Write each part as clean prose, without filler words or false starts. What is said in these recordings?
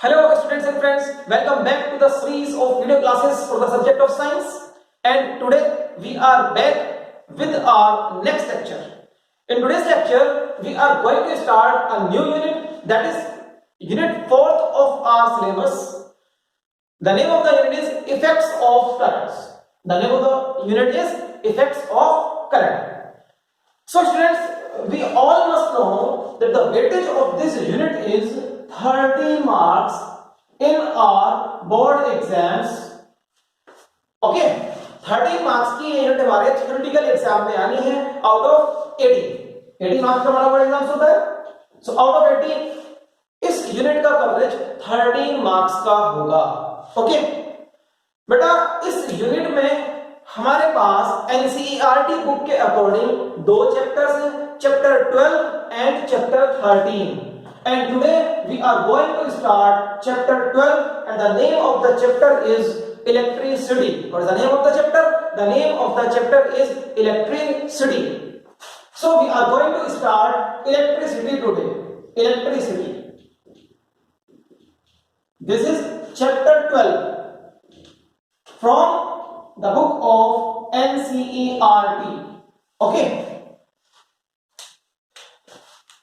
Hello students and friends, welcome back to the series of video classes for the subject of science, and today we are back with our next lecture. In today's lecture we are going to start a new unit, that is unit 4th of our syllabus. The name of the unit is effects of currents. The name of the unit is effects of current. So students, we all must know that the weightage of this unit is 30 marks in our board exams. Okay, 30 marks की unit हमारे theoretical exam में आनी है out of 80 marks का हमारा board exam होता है. So out of 80 इस यूनिट का कवरेज 13 मार्क्स का होगा. ओके बेटा, इस यूनिट में हमारे पास एनसीईआरटी बुक के अकॉर्डिंग दो चैप्टर्स हैं, chapter 12 and chapter 13. And today we are going to start chapter 12 and the name of the chapter is electricity. What is the name of the chapter? The name of the chapter is electricity. So we are going to start electricity today. Electricity. This is chapter 12 from the book of NCERT. Okay.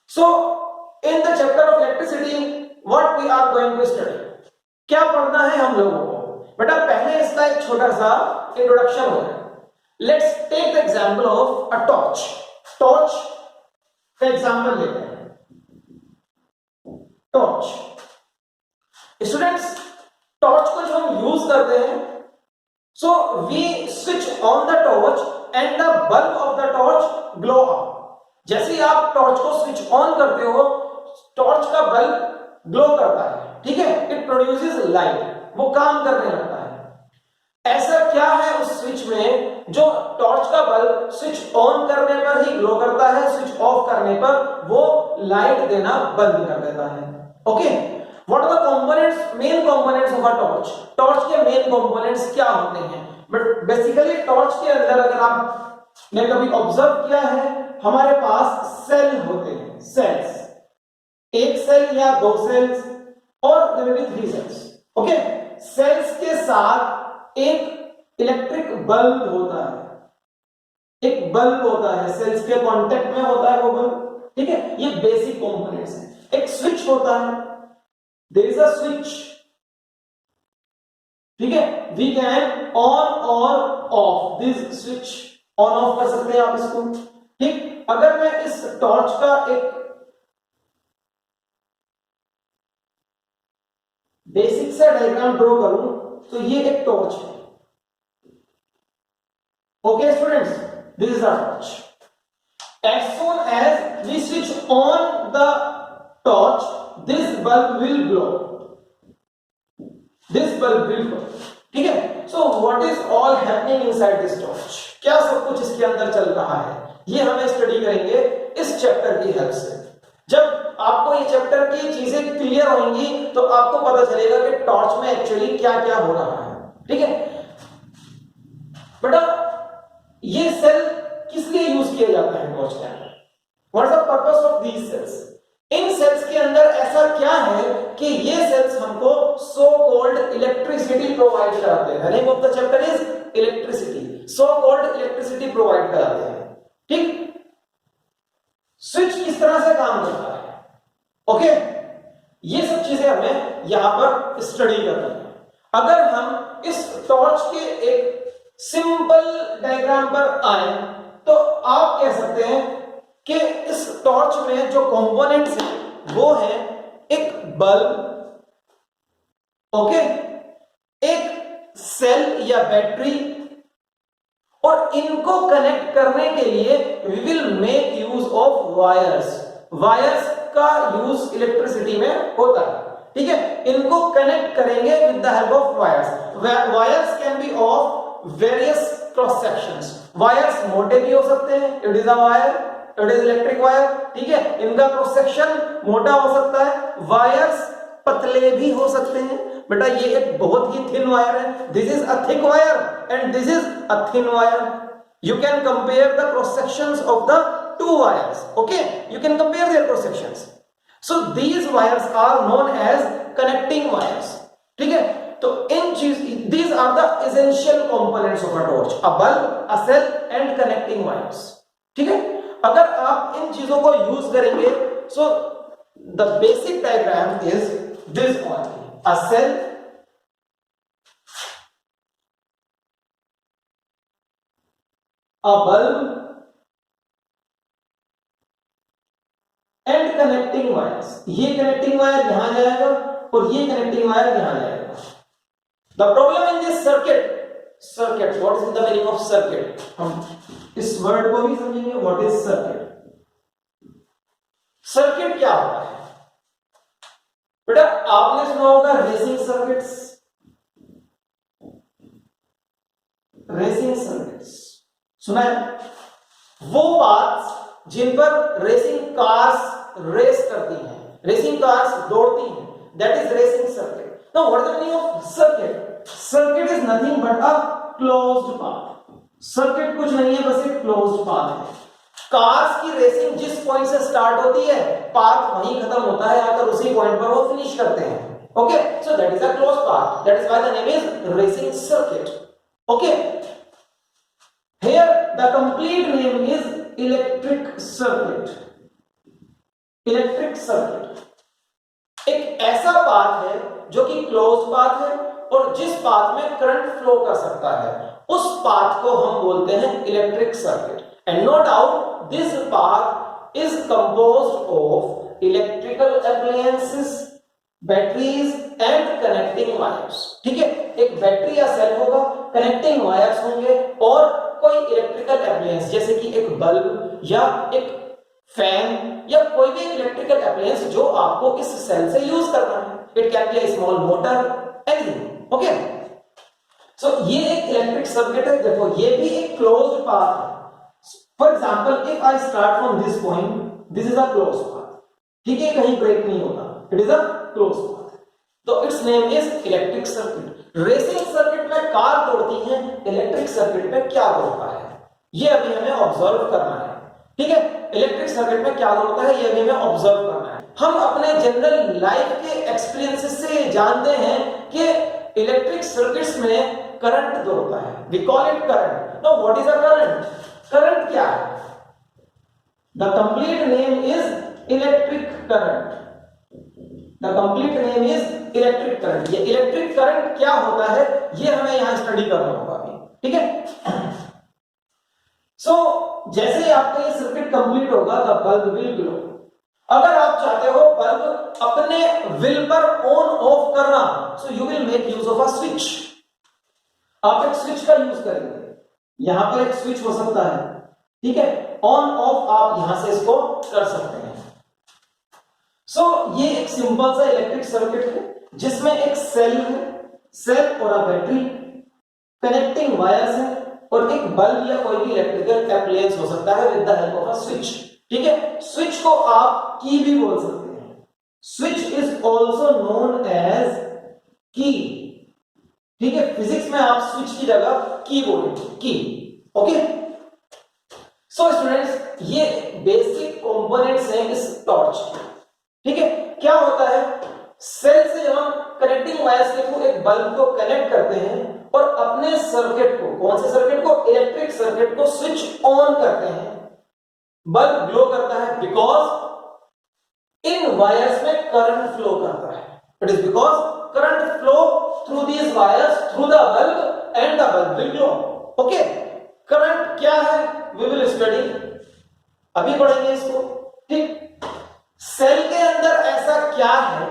So in the chapter of electricity, what we are going to study? क्या पढ़ना है हम लोगों को? बेटा पहले इसका एक छोटा सा इंट्रोडक्शन हो रहा है. Let's take the example of a torch. Torch का एग्जांपल लेते हैं. टॉर्च. स्टूडेंट्स, टॉर्च को जब हम यूज करते हैं, so we switch on the torch and the bulb of the torch glow up. जैसे ही आप टॉर्च को स्विच ऑन करते हो, टॉर्च का बल्ब ग्लो करता है. ठीक है, इट प्रोड्यूसेस लाइट, वो काम करने लगता है. ऐसा क्या है उस स्विच में जो टॉर्च का बल्ब स्विच ऑन करने पर ही ग्लो करता है, स्विच ऑफ करने पर वो लाइट देना बंद कर देता है. Okay, what are the components, main components of a torch? Torch के मेन कंपोनेंट्स क्या होते हैं? बट बेसिकली टॉर्च के अंदर अगर आपने कभी ऑब्जर्व किया है, हमारे पास सेल होते हैं. सेल्स, एक सेल या दो सेल्स और there will be 3 cells. Okay, cells के साथ एक इलेक्ट्रिक बल्ब होता है. एक बल्ब होता है, सेल्स के कांटेक्ट में होता है वो बल्ब. ठीक है, ये बेसिक कंपोनेंट्स हैं. एक स्विच होता है, देयर इज अ स्विच. ठीक है, वी कैन ऑन और of this switch. On off कर सकते हैं आप इसको. ठीक, अगर मैं इस टॉर्च का एक बेसिक सा डायग्राम ड्रॉ करूं तो ये एक टॉर्च है. Okay students, this is a torch. As soon as we switch on the torch, this bulb will glow. This bulb will glow. ठीक है. So what is all happening inside this torch? क्या सब कुछ इसके अंदर चल रहा है, ये हमें स्टडी करेंगे इस चैप्टर की हेल्प से. जब आपको ये चैप्टर की चीजें क्लियर होंगी तो आपको पता चलेगा कि टॉर्च में एक्चुअली क्या क्या हो रहा है. ठीक है बेटा, ये सेल किस लिए यूज किया जाता है टॉर्च के अंदर? What is the purpose of these cells? इन सेल्स के अंदर ऐसा क्या है कि ये सेल्स हमको सो कॉल्ड इलेक्ट्रिसिटी प्रोवाइड कराते हैं. The name of the chapter is electricity. So called electricity provide कराते हैं. ठीक, स्विच किस तरह से काम करता है, ओके, ये सब चीजें हमें यहां पर स्टडी करनी है. अगर हम इस टॉर्च के एक सिंपल डायग्राम पर आए तो आप कह सकते हैं कि इस टॉर्च में जो कंपोनेंट्स हैं वो है एक बल्ब, ओके, एक सेल या बैटरी, और इनको कनेक्ट करने के लिए we will make use of wires. Wires का यूज इलेक्ट्रिसिटी में होता है. ठीक है, इनको कनेक्ट करेंगे with the help of wires. Wires can be of various cross sections. Wires मोटे भी हो सकते हैं, it is a wire, it is electric wire. ठीक है, इनका क्रॉस सेक्शन मोटा हो सकता है. वायर्स पतले भी हो सकते हैं. बेटा ये एक बहुत ही थिन वायर है. This is a thick wire and this is a thin wire. You can compare the cross sections of the two wires. Okay, you can compare their cross sections. So these wires are known as connecting wires. ठीक है, तो इन चीज these are the essential components of a torch, a bulb, a cell and connecting wires. ठीक है, अगर आप इन चीजों को यूज करेंगे, so the basic diagram is this only, a cell, a bulb and connecting wires। ये कनेक्टिंग वायर यहां जाएगा और ये कनेक्टिंग वायर यहां जाएगा। The problem in this circuit, what is the meaning of circuit? हम इस वर्ड को भी समझेंगे, what is circuit? सर्किट क्या होता है बेटा? आपने सुना होगा रेसिंग सर्किट्स, रेसिंग सर्किट्स सुना है? वो पाथ्स जिन पर रेसिंग कार्स रेस करती हैं, रेसिंग कार्स दौड़ती हैं, that is racing circuit. Now what is the meaning of circuit? Circuit is nothing but a closed path. Circuit कुछ नहीं है, बस एक क्लोज्ड पाथ है। कार्स की रेसिंग जिस पॉइंट से स्टार्ट होती है, पाथ वहीं खत्म होता है, आकर उसी पॉइंट पर वो फिनिश करते हैं। Okay, so that is a closed path, that is why the name is racing circuit. Okay, here the complete name is electric circuit। Electric circuit एक ऐसा पाथ है जो कि क्लोज पाथ है और जिस पाथ में करंट फ्लो कर सकता है, उस पाथ को हम बोलते हैं electric circuit. And no doubt this path is composed of electrical appliances, batteries and connecting wires. ठीक है, एक बैटरी या सेल होगा, कनेक्टिंग वायर्स होंगे और कोई इलेक्ट्रिकल एप्लायंस जैसे कि एक बल्ब या एक फैन या कोई भी इलेक्ट्रिकल एप्लायंस जो आपको इस सेल से यूज करना है। It can be a small motor, anything. Okay, so ये एक इलेक्ट्रिक सर्किट है। देखो ये भी एक क्लोज्ड पाथ है। For example if I start from this point, this is a closed path. ठीक है, कहीं ब्रेक नहीं होता, it is a closed path, तो its name is electric circuit. Racing circuit में कार दौड़ती है, इलेक्ट्रिक सर्किट में क्या दौड़ता है ये अभी हमें ऑब्जर्व करना है। ठीक है, इलेक्ट्रिक सर्किट में क्या दौड़ता है ये अभी हमें ऑब्जर्व करना है। हम अपने जनरल लाइफ के एक्सपीरियंसेस से जानते हैं कि इलेक्ट्रिक सर्किट्स में करंट दौड़ता है, we call it current. Now what is a current? Current क्या है? The complete name is electric current. The complete name is electric current। ये इलेक्ट्रिक करंट क्या होता है ये हमें यहां स्टडी करना होगा अभी। ठीक है, सो जैसे ही आपका ये सर्किट कंप्लीट होगा द बल्ब विल ग्लो। अगर आप चाहते हो बल्ब अपने विल पर ऑन ऑफ करना, so you will make use of a switch. आप एक स्विच का यूज करेंगे, यहां पर एक स्विच हो सकता है। ठीक है, ऑन ऑफ आप यहां से इसको कर सकते हैं। सो ये एक सिंपल सा इलेक्ट्रिक सर्किट है जिसमें एक सेल है, सेल और अ बैटरी, कनेक्टिंग वायर्स है और एक बल्ब या कोई भी इलेक्ट्रिकल एप्लायंस हो सकता है with the help of a switch. ठीक है, स्विच को आप की भी बोल सकते हैं। Switch is also known as key. ठीक है, फिजिक्स में आप स्विच की जगह की बोलेंगे, की। ओके, सो स्टूडेंट्स ये बेसिक कंपोनेंट्स हैं इस टॉर्च के। ठीक है, क्या होता है सेल से जब हम कनेक्टिंग वायर्स के थ्रू एक बल्ब को कनेक्ट करते हैं और अपने सर्किट को, कौन से सर्किट को? इलेक्ट्रिक सर्किट को स्विच ऑन करते हैं, बल्ब ग्लो करता है बिकॉज इन वायर्स में करंट फ्लो करता है। It is because current flow through these wires through the bulb and the bulb will glow. Okay, current क्या है वी विल स्टडी, अभी पढ़ेंगे इसको। ठीक, सेल के अंदर ऐसा क्या है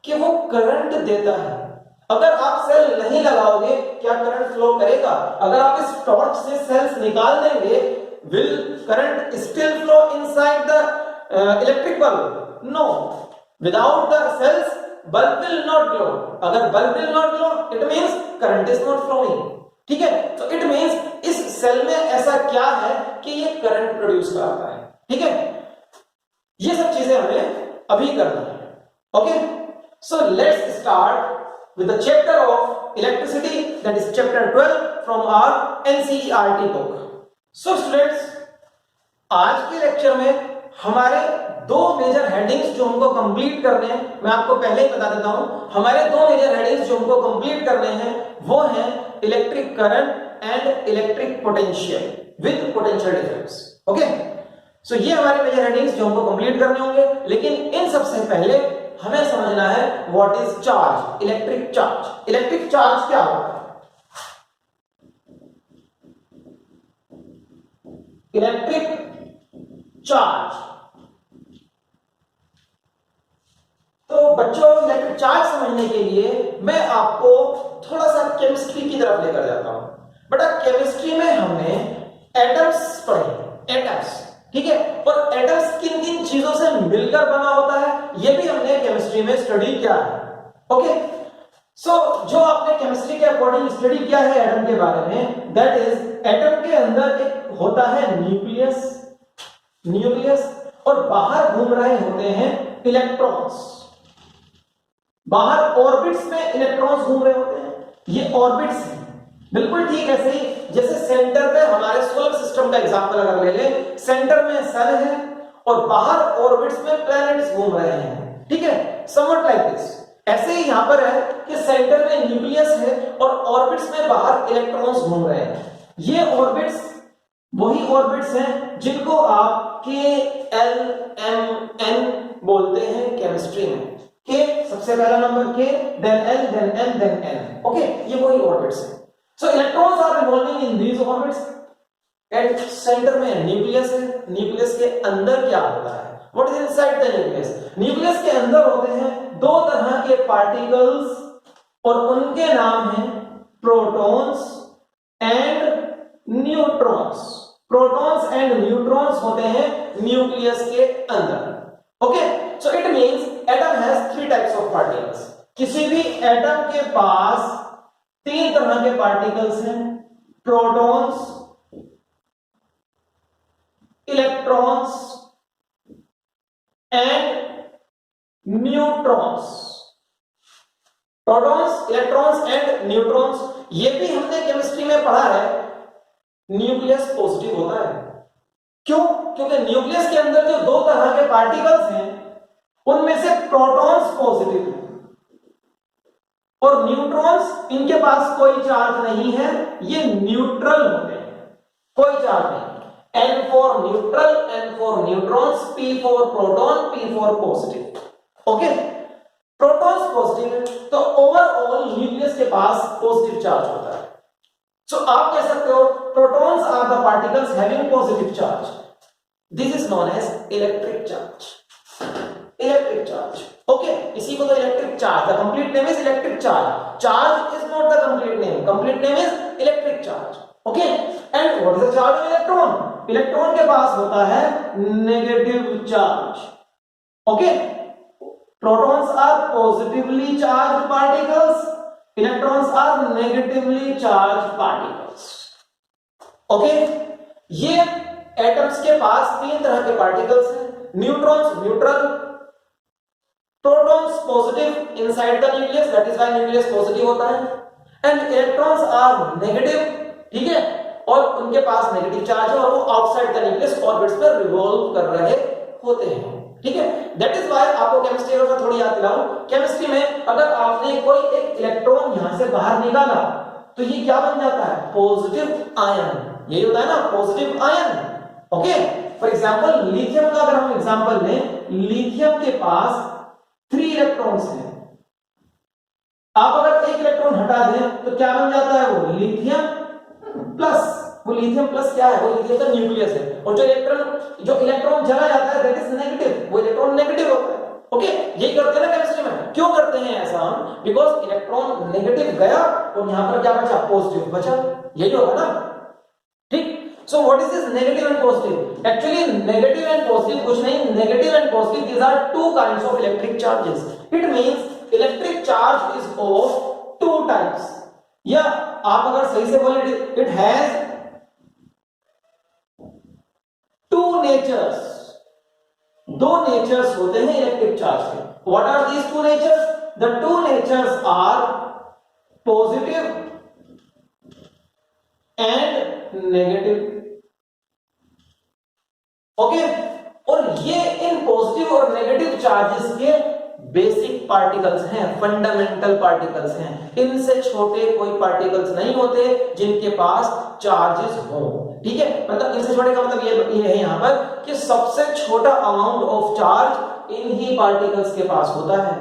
कि वो करंट देता है? अगर आप सेल नहीं लगाओगे क्या करंट फ्लो करेगा? अगर आप इस टॉर्च से सेल्स निकाल देंगे, will current still flow inside the electric bulb? No, without the cells bulb will not glow. अगर bulb will not glow it means current is not flowing. ठीक है, तो इट मींस इस सेल में ऐसा क्या है कि ये करंट प्रोड्यूस करता है। ठीक है, ये सब चीजें हमें अभी करना है। Okay, so let's start with the chapter of electricity, that is chapter 12 from our NCERT book. So students आज के लेक्चर में हमारे दो मेजर हेडिंग्स जो हमको कंप्लीट करने हैं, मैं आपको पहले ही बता देता हूं, हमारे दो मेजर हेडिंग्स जो हमको कंप्लीट करने हैं वो हैं electric current and electric potential with potential difference. Okay, so ये हमारे मेजर हेडिंग्स जो हमको कंप्लीट करने होंगे, लेकिन इन सबसे पहले हमें समझना है what is charge, electric charge. Electric charge क्या होता है? इलेक्ट्रिक चार्ज, तो बच्चों इलेक्ट्रिक चार्ज समझने के लिए मैं आपको थोड़ा सा केमिस्ट्री की तरफ लेकर जाता हूं। बेटा केमिस्ट्री में हमने एटम्स पढ़े, एटम्स, ठीक है, और एटम्स किन किन चीजों से मिलकर बना होता है ये भी हमने केमिस्ट्री में स्टडी किया है। ओके, सो जो आपने केमिस्ट्री के अकॉर्डिंग स्टडी किया है एटम के बारे में, दैट इज एटम के अंदर एक होता है न्यूक्लियस, न्यूक्लियस, और बाहर घूम रहे होते हैं इलेक्ट्रॉन्स, बाहर ऑर्बिट्स में इलेक्ट्रॉन्स घूम रहे होते हैं, ये ऑर्बिट्स हैं। बिल्कुल ठीक ऐसे ही जैसे सेंटर पे हमारे सोलर सिस्टम का एग्जांपल अगर ले ले, सेंटर में सन है और बाहर ऑर्बिट्स में प्लैनेट्स घूम रहे हैं, ठीक है, समवट लाइक दिस। ऐसे ही यहां पर है कि सेंटर में न्यूक्लियस है और ऑर्बिट्स में बाहर इलेक्ट्रॉन्स घूम रहे हैं। ये ऑर्बिट्स वही ऑर्बिट्स हैं जिनको आप के एल एम एन बोलते हैं केमिस्ट्री में। के सबसे पहला number K, then L, then M, then N. Okay, ये वही ऑर्बिट्स हैं। So electrons are revolving in these orbits and centre में न्यूक्लियस है। न्यूक्लियस के अंदर क्या होता है? What is inside the nucleus? Nucleus के अंदर होते हैं दो तरह के पार्टिकल्स और उनके नाम हैं protons and neutrons. Protons and neutrons होते हैं न्यूक्लियस के अंदर। Okay, so it means atom has three types of particles. किसी भी एटम के पास तीन तरह के पार्टिकल्स हैं, protons, electrons and neutrons. Protons, electrons and neutrons, ये भी हमने केमिस्ट्री में पढ़ा है। न्यूक्लियस पॉजिटिव होता है, क्यों? क्योंकि न्यूक्लियस के अंदर जो दो तरह के पार्टिकल्स हैं उनमें से प्रोटॉन्स पॉजिटिव है और न्यूट्रॉन्स, इनके पास कोई चार्ज नहीं है, ये न्यूट्रल होते हैं, कोई चार्ज नहीं। N for neutral, N for neutrons, P for proton, P for positive. Okay, protons positive है तो ओवरऑल न्यूक्लियस के पास पॉजिटिव चार्ज होता है। सो आप कह सकते हो protons are the particles having positive charge. This is known as electric charge. Electric charge, okay, इसी को तो electric charge, the complete name is electric charge. Charge is not the complete name, complete name is electric charge. Okay, and what is the charge of electron? Electron के पास होता है negative charge. Okay, protons are positively charged particles, electrons are negatively charged particles. Okay, ये atoms के पास तीन तरह के particles हैं, neutrons neutral, protons positive inside the nucleus, that is why nucleus positive होता है, एंड इलेक्ट्रॉन्स आर नेगेटिव, ठीक है, और उनके पास नेगेटिव चार्ज है और वो आउटसाइड द न्यूक्लियस ऑर्बिट्स पर रिवॉल्व कर रहे होते हैं, ठीक है। दैट इज व्हाई आपको केमिस्ट्री में थोड़ी याद दिलाऊं, केमिस्ट्री में अगर आपने कोई एक इलेक्ट्रॉन यहां से बाहर निकाला तो ये क्या बन जाता है? Positive ion. यही होता है ना, positive ion. Okay, for example lithium का अगर हम एग्जांपल लें, लिथियम के पास 3 इलेक्ट्रॉन्स हैं। आप अगर एक इलेक्ट्रॉन हटा दें तो क्या बन जाता है? वो लिथियम प्लस। वो लिथियम प्लस क्या है? वो लिथियम का न्यूक्लियस है, और जो इलेक्ट्रॉन चला जाता है दैट इज नेगेटिव, वो इलेक्ट्रॉन नेगेटिव होता है। ओके, यही करते हैं ना केमिस्ट्री में। क्यों करते हैं ऐसा हम? बिकॉज इलेक्ट्रॉन नेगेटिव गया और यहां पर क्या बचा? पॉजिटिव बचा। यही होगा ना, ठीक। So what is this negative and positive? Actually negative and positive कुछ नहीं, negative and positive these are two kinds of electric charges. It means electric charge is of two types, या आप अगर सही से बोले इट हैज टू नेचर्स। दो natures होते हैं इलेक्ट्रिक चार्ज के। What are these two natures? The two natures are positive and negative. Okay, और ये इन पॉजिटिव और नेगेटिव चार्जेस के बेसिक पार्टिकल्स हैं, फंडामेंटल पार्टिकल्स हैं। इनसे छोटे कोई पार्टिकल्स नहीं होते जिनके पास चार्जेस हो। ठीक है, मतलब इनसे छोटे का मतलब ये है यहां पर कि सबसे छोटा amount of charge in he particles के पास होता है।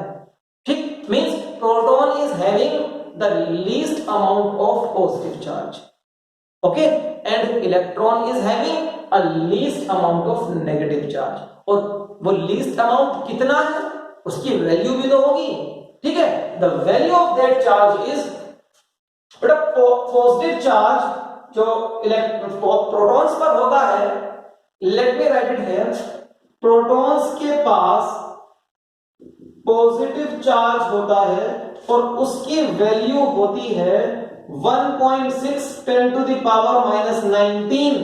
ठीक, means proton is having the least amount of positive charge, okay, and electron is having a least amount of negative charge. और वो लीस्ट अमाउंट कितना है उसकी वैल्यू भी तो होगी। ठीक है, the value of that charge is, बेटा पॉजिटिव चार्ज जो प्रोटॉन्स पर होता है, let me right it here, protons के पास पॉजिटिव चार्ज होता है और उसकी वैल्यू होती है 1.6 10 to the power minus 19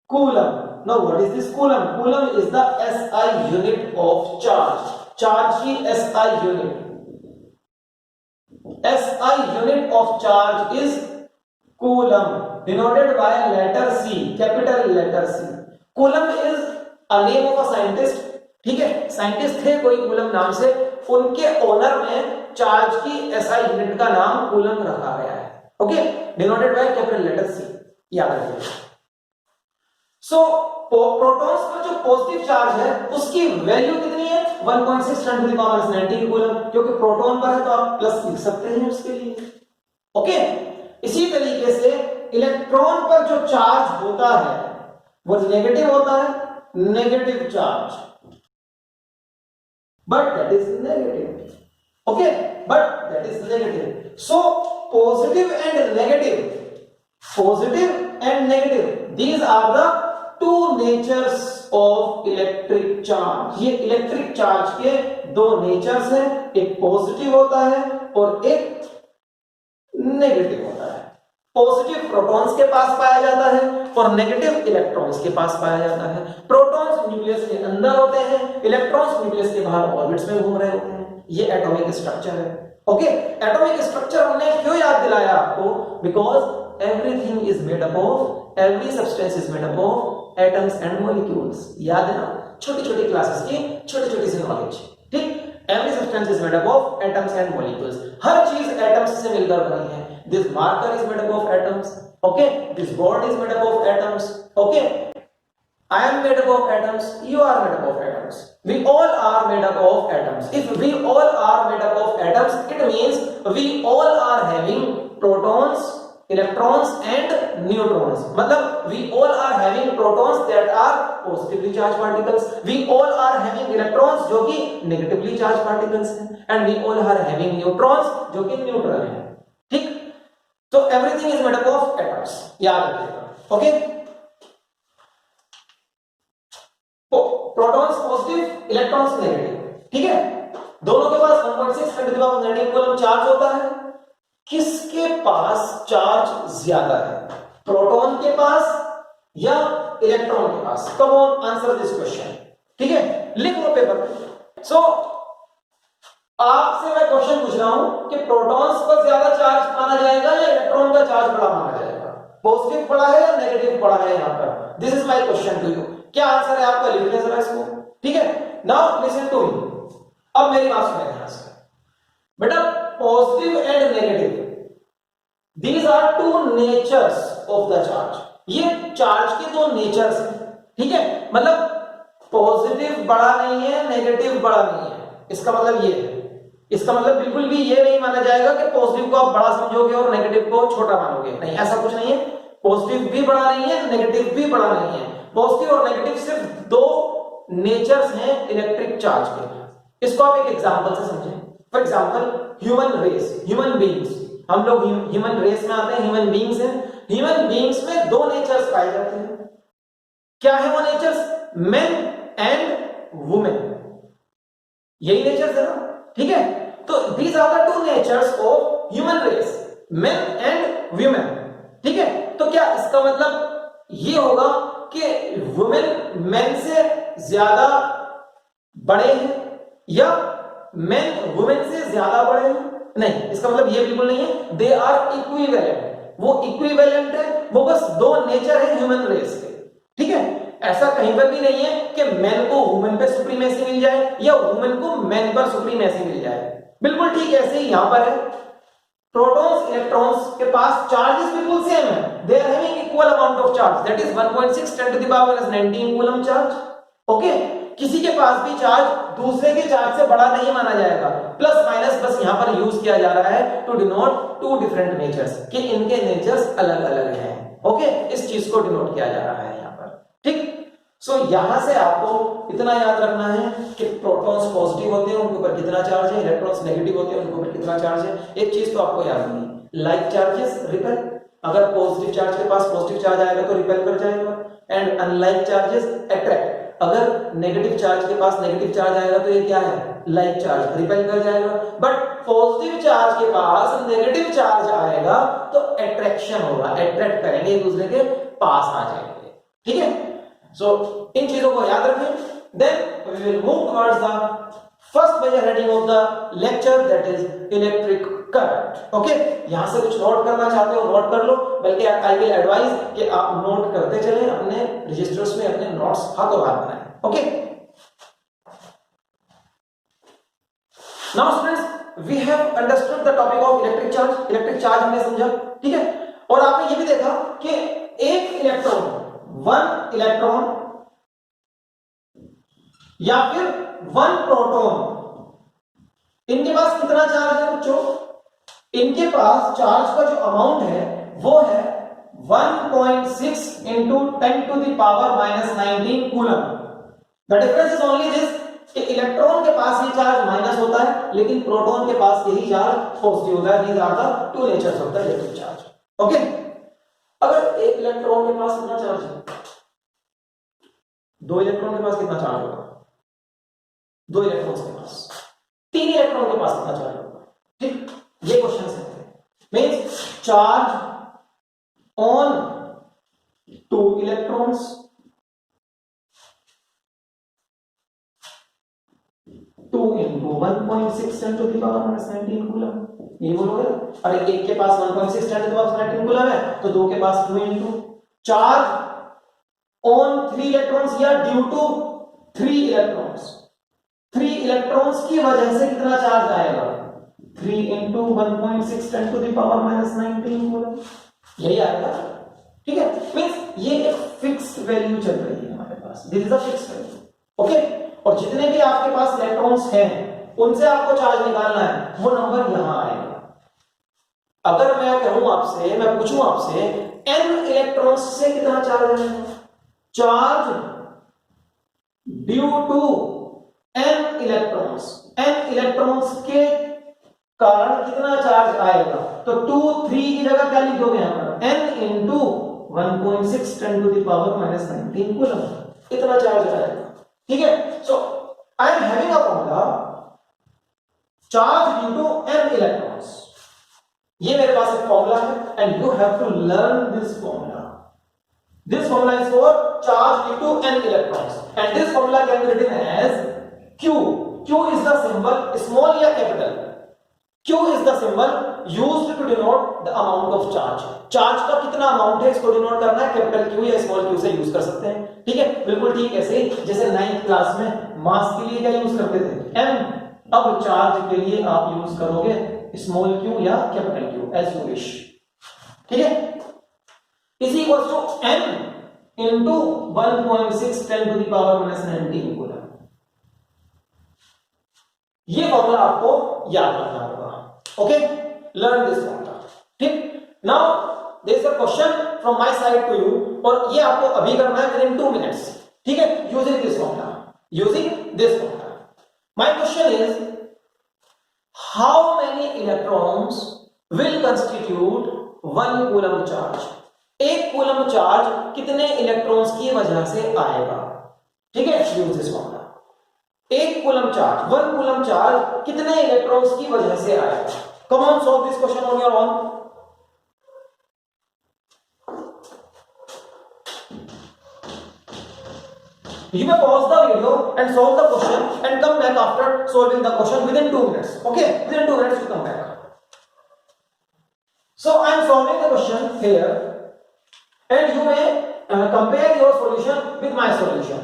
coulomb. Now what is this coulomb? Coulomb is the SI unit of charge. Charge की SI unit. SI unit of charge is coulomb, denoted by letter C, capital letter C. Coulomb is a name of a scientist. ठीक है, scientist थे कोई coulomb नाम से, उनके honour में charge की SI यूनिट का नाम कूलम रखा गया है। Okay, denoted by capital letter C, याद रखिए। सो प्रोटॉन्स पर जो पॉजिटिव चार्ज है उसकी वैल्यू कितनी है? 1.6 10 to the power 19 कूलम, क्योंकि प्रोटॉन पर है तो आप प्लस लिख सकते हैं उसके लिए। ओके, इसी तरीके से इलेक्ट्रॉन पर जो चार्ज होता है वो नेगेटिव होता है, negative charge, but that is negative. Okay, but that is negative. So positive and negative, these are the two natures of electric charge. ये इलेक्ट्रिक चार्ज के दो नेचर्स हैं, एक पॉजिटिव होता है और एक नेगेटिव होता है। पॉजिटिव प्रोटॉन्स के पास पाया जाता है और नेगेटिव इलेक्ट्रॉन्स के पास पाया जाता है। प्रोटॉन्स न्यूक्लियस के अंदर होते हैं, इलेक्ट्रॉन्स न्यूक्लियस के बाहर ऑर्बिट्स में घूम रहे होते हैं। ये एटॉमिक स्ट्रक्चर है। ओके, एटॉमिक स्ट्रक्चर हमने क्यों याद दिलाया आपको? Because everything is made up of, every substance is made up of atoms and molecules. याद है ना, छोटी छोटी क्लासेस की छोटी छोटी सी नॉलेज। ठीक, every substance is made up of atoms and molecules. हर चीज एटम्स से मिलकर बनी है। This marker is made up of atoms. Okay, this board is made up of atoms. Okay, I am made up of atoms. You are made up of atoms. We all are made up of atoms. If we all are made up of atoms, it means we all are having protons, electrons, and neutrons. मतलब we all are having protons that are positively charged particles. We all are having electrons जो कि negatively charged particles हैं, and we all are having neutrons जो कि neutral हैं। ठीक, तो everything is made up of atoms, याद रखिएगा। Okay, protons positive, electrons negative. ठीक है, दोनों के पास 1.6 10 to the power 19 coulomb charge होता है। किसके पास चार्ज ज्यादा है, प्रोटॉन के पास या इलेक्ट्रॉन के पास? Come on answer this question. ठीक है, लिख लो पेपर पे। सो आपसे मैं क्वेश्चन पूछ रहा हूं कि प्रोटॉन्स पर ज्यादा चार्ज माना जाएगा या इलेक्ट्रॉन का चार्ज बड़ा माना जाएगा? पॉजिटिव बड़ा है या नेगेटिव बड़ा है? यहां पर this is my question to you. क्या आंसर है आपका? लिख लें जरा इसको। ठीक है, नाउ लिसन टू मी। अब मेरी बात सुनिए ध्यान से बेटा। Positive and negative, these are two natures of the charge. ये चार्ज के दो नेचर्स हैं। ठीक है, मतलब पॉजिटिव बड़ा नहीं है, नेगेटिव बड़ा नहीं है। इसका मतलब ये है, इसका मतलब बिल्कुल भी ये नहीं माना जाएगा कि पॉजिटिव को आप बड़ा समझोगे और नेगेटिव को छोटा मानोगे। नहीं, ऐसा कुछ नहीं है। पॉजिटिव भी बड़ा नहीं है, नेगेटिव भी बड़ा नहीं है। पॉजिटिव और नेगेटिव सिर्फ दो नेचर्स हैं इलेक्ट्रिक चार्ज के। इसको आप एक एग्जांपल से समझें। For example human race, human beings, हम लोग ह्यूमन रेस में आते हैं, ह्यूमन बीइंग्स हैं। ह्यूमन बीइंग्स में दो नेचर्स पाए जाते हैं। क्या है वो नेचर्स? मेन एंड वुमेन, यही नेचर्स है ना। ठीक है, तो these are the two natures of human race, men and women। ठीक है, तो क्या इसका मतलब ये होगा कि वुमेन मेन से ज्यादा बड़े हैं या मेन वुमेन से ज्यादा बड़े हैं? नहीं, इसका मतलब ये बिल्कुल नहीं है। दे आर इक्विवेलेंट, वो इक्विवेलेंट है, वो बस दो नेचर है ह्यूमन रेस के। ठीक है, ऐसा कहीं पर भी नहीं है कि मैन को वुमेन पे सुप्रीमेसी मिल जाए या वुमेन को मैन पर सुप्रीमेसी मिल जाए। बिल्कुल ठीक ऐसे ही यहां पर है, प्रोटॉन्स इलेक्ट्रॉन्स के पास चार्जेस बिल्कुल सेम है, they are having equal amount of charge, that is 1.6 10 to the power 19 coulomb charge. Okay, किसी के पास भी चार्ज दूसरे के चार्ज से बड़ा नहीं माना जाएगा, प्लस माइनस बस यहां पर यूज किया जा रहा है to denote two different natures, कि इनके नेचर्स अलग अलग हैं। ओके, इस चीज को डिनोट किया जा रहा है यहां पर। ठीक, सो यहां से आपको इतना याद रखना है कि प्रोटॉन्स पॉजिटिव होते हैं उनके ऊपर कितना चार्ज है, इलेक्ट्रॉन्स नेगेटिव होते हैं उनके ऊपर कितना चार्ज है। एक चीज तो आपको याद नहीं, लाइक चार्जेस रिपेल, अगर पॉजिटिव चार्ज के पास पॉजिटिव चार्ज आएगा तो रिपेल कर जाएगा, एंड अनलाइक चार्जेस अट्रैक्ट, अगर नेगेटिव चार्ज के पास नेगेटिव चार्ज आएगा तो ये क्या है, लाइक चार्ज, रिपेल कर जाएगा। बट पॉजिटिव चार्ज के पास नेगेटिव चार्ज आएगा तो अट्रैक्शन होगा, अट्रैक्ट करेंगे एक दूसरे के पास आ जाएंगे। ठीक है, सो इन चीजों को याद रखें। Then we will move towards the first major heading of the lecture, that is electric current. Okay, यहां से कुछ नोट करना चाहते हो नोट कर लो, बल्कि आई विल एडवाइज कि आप नोट करते चलें, अपने रजिस्टर्स में अपने नोट्स हाथों हाथ बनाएं। Okay, now students we have understood the topic of electric charge. Electric charge हमने समझा, ठीक है, और आपने ये भी देखा कि एक इलेक्ट्रॉन, वन इलेक्ट्रॉन या फिर वन प्रोटॉन, इनके पास कितना चार्ज है बच्चों, इनके पास चार्ज का जो अमाउंट है वो है 1.6 into 10 to the power minus 19 coulomb. The difference is only this कि इलेक्ट्रॉन के पास ये चार्ज माइनस होता है लेकिन प्रोटॉन के पास यही चार्ज पॉजिटिव होता है। These are the two natures of the electric charge. Okay, अगर एक इलेक्ट्रॉन के पास कितना चार्ज है, दो इलेक्ट्रॉन के पास कितना चार्ज होगा, दो इलेक्ट्रॉन्स के पास, तीन इलेक्ट्रॉन के पास कितना चार्ज होगा। ठीक, ये क्वेश्चन है, means charge on two electrons two into 1.6 10 to the power minus 19 coulomb, ये बोलोगे। अरे एक के पास 1.6 10 टू द पावर 19 कूलम है तो दो के पास 2 इंटू चार्ज ऑन 3 इलेक्ट्रॉन्स या ड्यू टू 3 इलेक्ट्रॉन्स, 3 इलेक्ट्रॉन्स की वजह से कितना चार्ज आएगा, 3 into 1.6 10 to the power minus 19 coulomb, यही आएगा। ठीक है, मींस ये एक फिक्स्ड वैल्यू चल रही है हमारे पास, this is a fixed value. Okay, और जितने भी आपके पास इलेक्ट्रॉन्स हैं उनसे आपको चार्ज निकालना है, वो नंबर यहां आएगा। अगर मैं कहूं आपसे, मैं पूछूं आपसे n इलेक्ट्रॉन्स से कितना चार्ज है, charge due to n electrons, n electrons के कारण कितना चार्ज आएगा, तो 2 3 की जगह क्या लिखोगे यहां पर, n into 1.6 10 to the power minus 19 coulomb, इतना चार्ज आएगा। ठीक है, so I am having a formula charge due to n electrons, ये मेरे पास एक फॉर्मूला है and you have to learn this formula. This formula is for charge due to n electrons and this formula can be written as q। q is the symbol small या capital, Q is the symbol used to denote the amount of charge। Charge का कितना amount है इसको denote करना है, capital Q या small q से use कर सकते हैं। ठीक है, बिल्कुल ठीक ऐसे जैसे 9th क्लास में मास के लिए क्या यूज करते थे, m, अब चार्ज के लिए आप यूज करोगे स्मॉल q या capital Q as you wish. ठीक है, is equals to m into 1.6 10 to the power minus 19 coulomb. ये फॉर्मूला आपको याद रखना होगा। Okay, learn this formula. ठीक, now there is a question from my side to you, और ये आपको अभी करना है विद इन 2 मिनट्स। ठीक है, using this formula, using this formula. My question is how many electrons will constitute 1 coulomb charge. एक कूलम चार्ज कितने इलेक्ट्रॉन्स की वजह से आएगा। ठीक है, यूज दिस फॉर्मूला। एक कूलम चार्ज, 1 कूलम चार्ज कितने इलेक्ट्रॉन्स की वजह से आएगा। Come on, solve this question on your own. You may pause the video and solve the question and come back after solving the question within 2 minutes. Okay, within 2 minutes you come back. So I am solving the question here and you may compare your solution with my solution.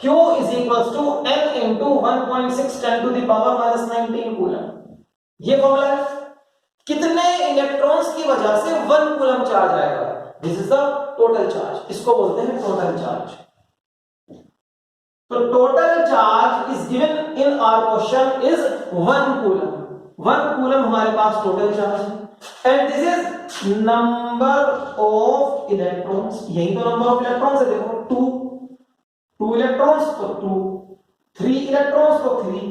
Q is equals to n into 1.6 10 to the power minus 19 coulomb. ये formula है. कितने electrons की वजह से 1 coulomb charge आएगा. This is the total charge. इसको बोलते हैं टोटल चार्ज. तो total charge is given in our question is 1 coulomb. 1 coulomb हमारे पास टोटल चार्ज है. And this is number of electrons. यही तो नंबर ऑफ इलेक्ट्रॉन्स है. देखो 2 इलेक्ट्रॉन्स तो 2, 3 इलेक्ट्रॉन्स तो 3,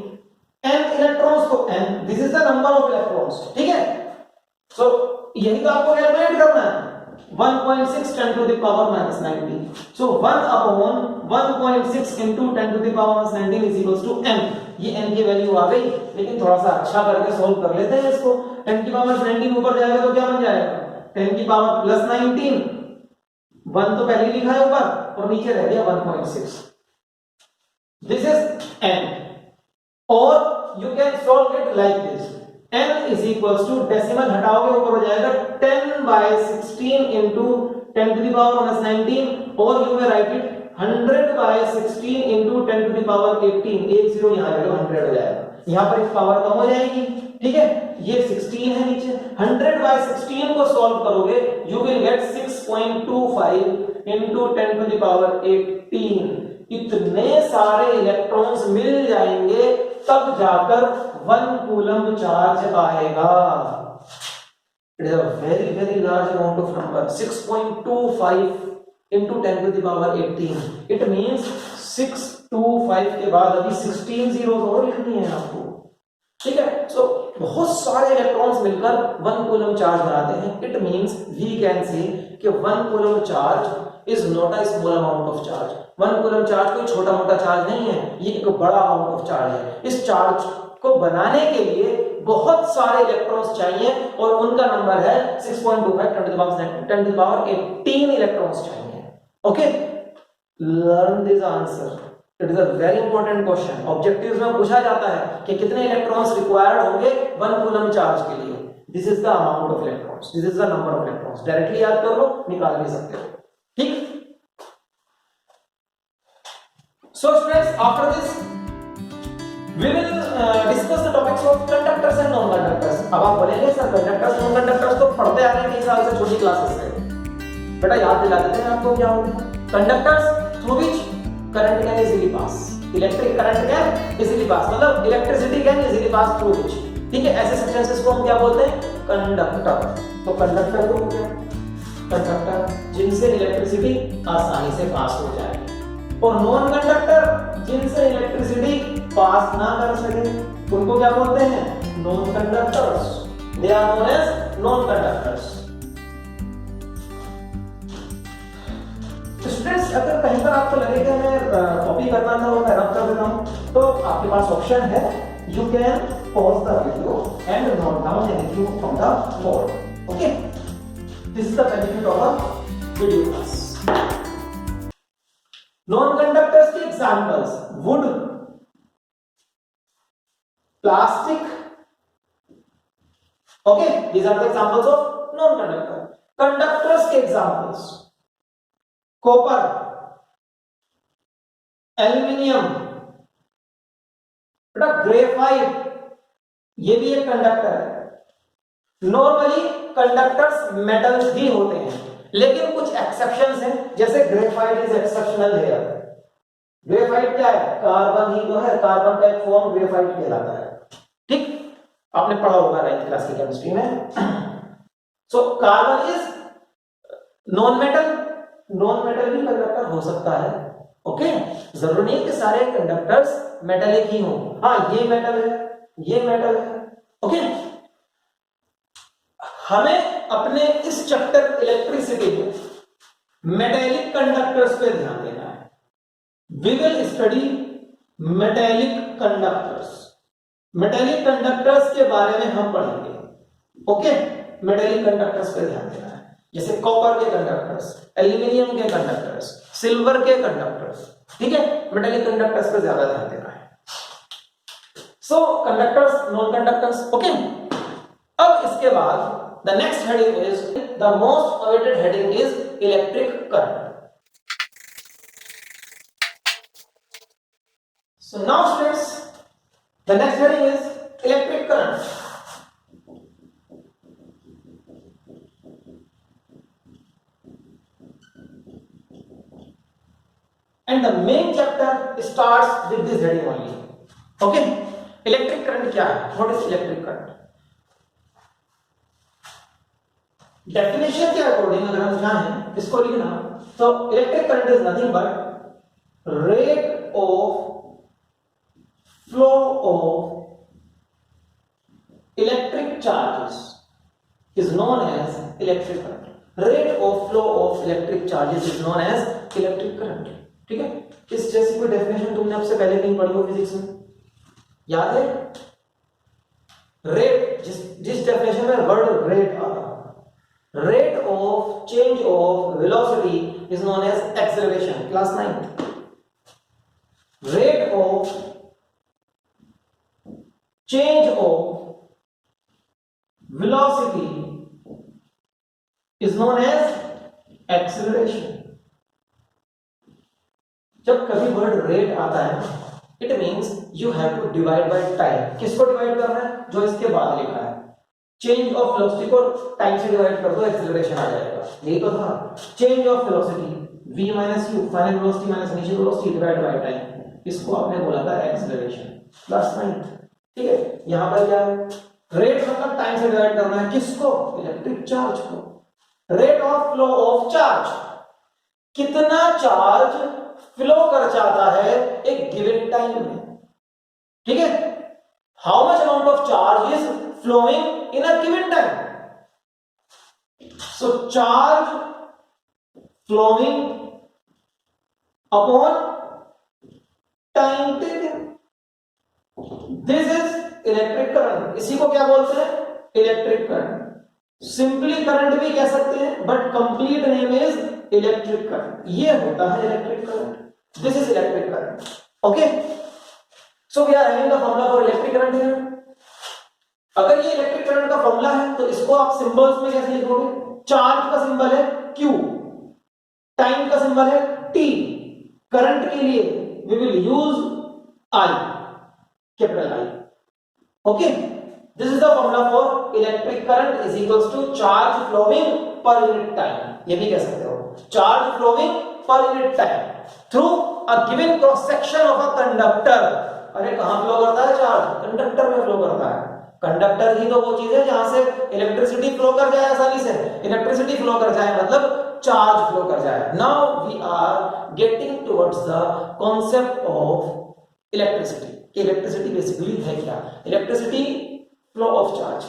n इलेक्ट्रॉन्स तो n. This is the number of electrons. ठीक है. सो यही तो आपको कैलकुलेट करना है. 1.6 10 to the power minus 19. So 1 upon 1.6 into 10 to the power minus 19 is equals to m. ये n की वैल्यू आ गई. लेकिन थोड़ा सा अच्छा करके सॉल्व कर लेते हैं इसको. 10 की पावर 19 ऊपर जाएगा तो क्या बन जाएगा? 10 की पावर प्लस 19. 1 तो पहले लिखा है ऊपर और नीचे रह गया 1.6. This is n. Or you can solve it like this. n is equals to decimal हटाओगे ऊपर हो जाएगा 10/16 into 10 to the power minus 19, or you may write it 100/16 into 10 to the power 18. एक जीरो यहाँ ले लो, 100 हो जाएगा. यहाँ पर एक पावर कम हो जाएगी. ठीक है. ये 16 है नीचे. 100/16 को सॉल्व करोगे you will get 6.25 into 10 to the power 18. इतने सारे इलेक्ट्रॉन्स मिल जाएंगे तब जाकर 1 कूलम चार्ज आएगा. It is a very large amount of number. 6.25 into 10 to the power 18. It means 625 के बाद अभी 16 zeros और लिखनी है आपको. ठीक है. सो बहुत सारे इलेक्ट्रॉन्स मिलकर 1 कूलम चार्ज बनाते हैं. It means we can say कि 1 coulomb charge is not a small amount of charge. 1 coulomb charge कोई छोटा मोटा चार्ज नहीं है. ये एक बड़ा अमाउंट ऑफ चार्ज है. इस चार्ज को बनाने के लिए बहुत सारे इलेक्ट्रॉन्स चाहिए और उनका नंबर है 6.25 10 to the power 18 इलेक्ट्रॉन्स चाहिए. Okay. Learn this answer. It is a very important question. Objectives में पूछा जाता है कि कितने इलेक्ट्रॉन्स रिक्वायर्ड होंगे 1 कूलम चार्ज के लिए. This is the amount of electrons. This is the number of electrons. Directly याद कर लो, निकाल भी सकते हो. ठीक. So students, after this we will discuss the topics of conductors and non-conductors. अब आप बोलेंगे सर कंडक्टर्स नॉन कंडक्टर्स तो पढ़ते आ रहे हैं कई साल से छोटी क्लासेस से. बेटा याद दिला देते हैं आपको क्या होगा. Conductors through which current can easily pass. Electric current can easily pass, मतलब electricity can easily pass through which. ठीक है. ऐसे सब्सटेंसेस को हम क्या बोलते हैं? कंडक्टर. तो कंडक्टर को क्या? कंडक्टर जिनसे इलेक्ट्रिसिटी आसानी से पास हो जाए. और नॉन कंडक्टर जिनसे इलेक्ट्रिसिटी पास ना कर सके उनको क्या बोलते हैं? Non conductors. They are known as non conductors. Students, अगर कहीं पर आपको लगे कि मैं कॉपी करना था और मैं रब कर देता हूं तो आपके पास ऑप्शन है. You can pause the video and note down anything from the board. Okay. This is the benefit of a video class. Non-conductors के examples wood, plastic. Okay, these are the examples of non-conductor. Conductors के examples copper, aluminium, बेटा graphite, ये भी एक conductor है. Normally conductors metals ही होते हैं, लेकिन कुछ एक्सेप्शंस हैं. जैसे graphite is exceptional here. Graphite क्या है? कार्बन ही तो है. कार्बन का एक फॉर्म ग्रेफाइट कहलाता है. ठीक. आपने पढ़ा होगा 9th क्लास की केमिस्ट्री में. So carbon is non metal. Non metal भी कंडक्टर हो सकता है. ओके. जरूरी नहीं कि सारे कंडक्टर्स मेटेलिक ही हों. हाँ, ये मेटल है, ये मेटल है. ओके. हमें अपने इस चैप्टर इलेक्ट्रिसिटी में मेटेलिक कंडक्टर्स पे ध्यान देना है. We will study metallic conductors. Metallic conductors के बारे में हम पढ़ेंगे. ओके. मेटेलिक कंडक्टर्स पे ध्यान देना है. जैसे कॉपर के कंडक्टर्स, एल्यूमिनियम के कंडक्टर्स, सिल्वर के कंडक्टर्स. ठीक है. मेटेलिक कंडक्टर्स पे ज्यादा ध्यान देना है. सो कंडक्टर्स, नॉन कंडक्टर्स. ओके. अब इसके बाद the next heading is the most awaited heading is electric current. So now students, the next heading is electric current. And the main chapter starts with this heading only. Okay, electric current क्या है? What is electric current? Definition के according अगर हम चाहें इसको लिखना तो electric current is nothing but rate of flow of electric charges is known as electric current. Rate of flow of electric charges is known as electric current. ठीक है, इस जैसी कोई डेफिनेशन तुमने आपसे पहले कहीं पढ़ी हो फिजिक्स में, याद है? रेट, जिस डेफिनेशन में वर्ड रेट आता है, rate of change of velocity is known as acceleration, class 9th. Rate of change of velocity is known as acceleration. जब कभी वर्ड रेट आता है it means you have to divide by time. किसको divide करना है? जो इसके बाद लिखा है। चेंज ऑफ वेलोसिटी को टाइम से डिवाइड कर दो, एक्सेलरेशन आ जाएगा। यही तो था, change of velocity v minus u, final velocity minus initial velocity divide by time, इसको आपने बोला था एक्सेलरेशन, प्लस 9। ठीक है, यहां पर क्या है? रेट मतलब टाइम से डिवाइड करना है, किसको? इलेक्ट्रिक चार्ज को। Rate of flow of charge, कितना चार्ज फ्लो कर जाता है एक गिवन टाइम में। ठीक है, how much amount of charge is flowing in a given time. So charge flowing upon time taken. This is electric current. इसी को क्या बोलते हैं? Electric current. सिंपली करंट भी कह सकते हैं but complete name is electric current. ये होता है electric current. This is electric current. Okay, so we are having the formula for electric current here. अगर ये इलेक्ट्रिक करंट का फॉर्मूला है तो इसको आप सिंबल्स में कैसे लिखोगे? चार्ज का सिंबल है Q, टाइम का सिंबल है T, करंट के लिए we will use I, capital I। Okay, this is the formula for electric current is equals to charge flowing per unit time. ये भी कह सकते हो, charge flowing per unit time through a given cross section of a conductor. अरे कहां flow करता है charge? Conductor में फ्लो करता है। कंडक्टर ही तो वो चीज है जहां से इलेक्ट्रिसिटी फ्लो कर जाए आसानी से। इलेक्ट्रिसिटी फ्लो कर जाए मतलब चार्ज फ्लो कर जाए। Now we are getting towards the concept of electricity. Electricity basically है क्या? Electricity flow of charge.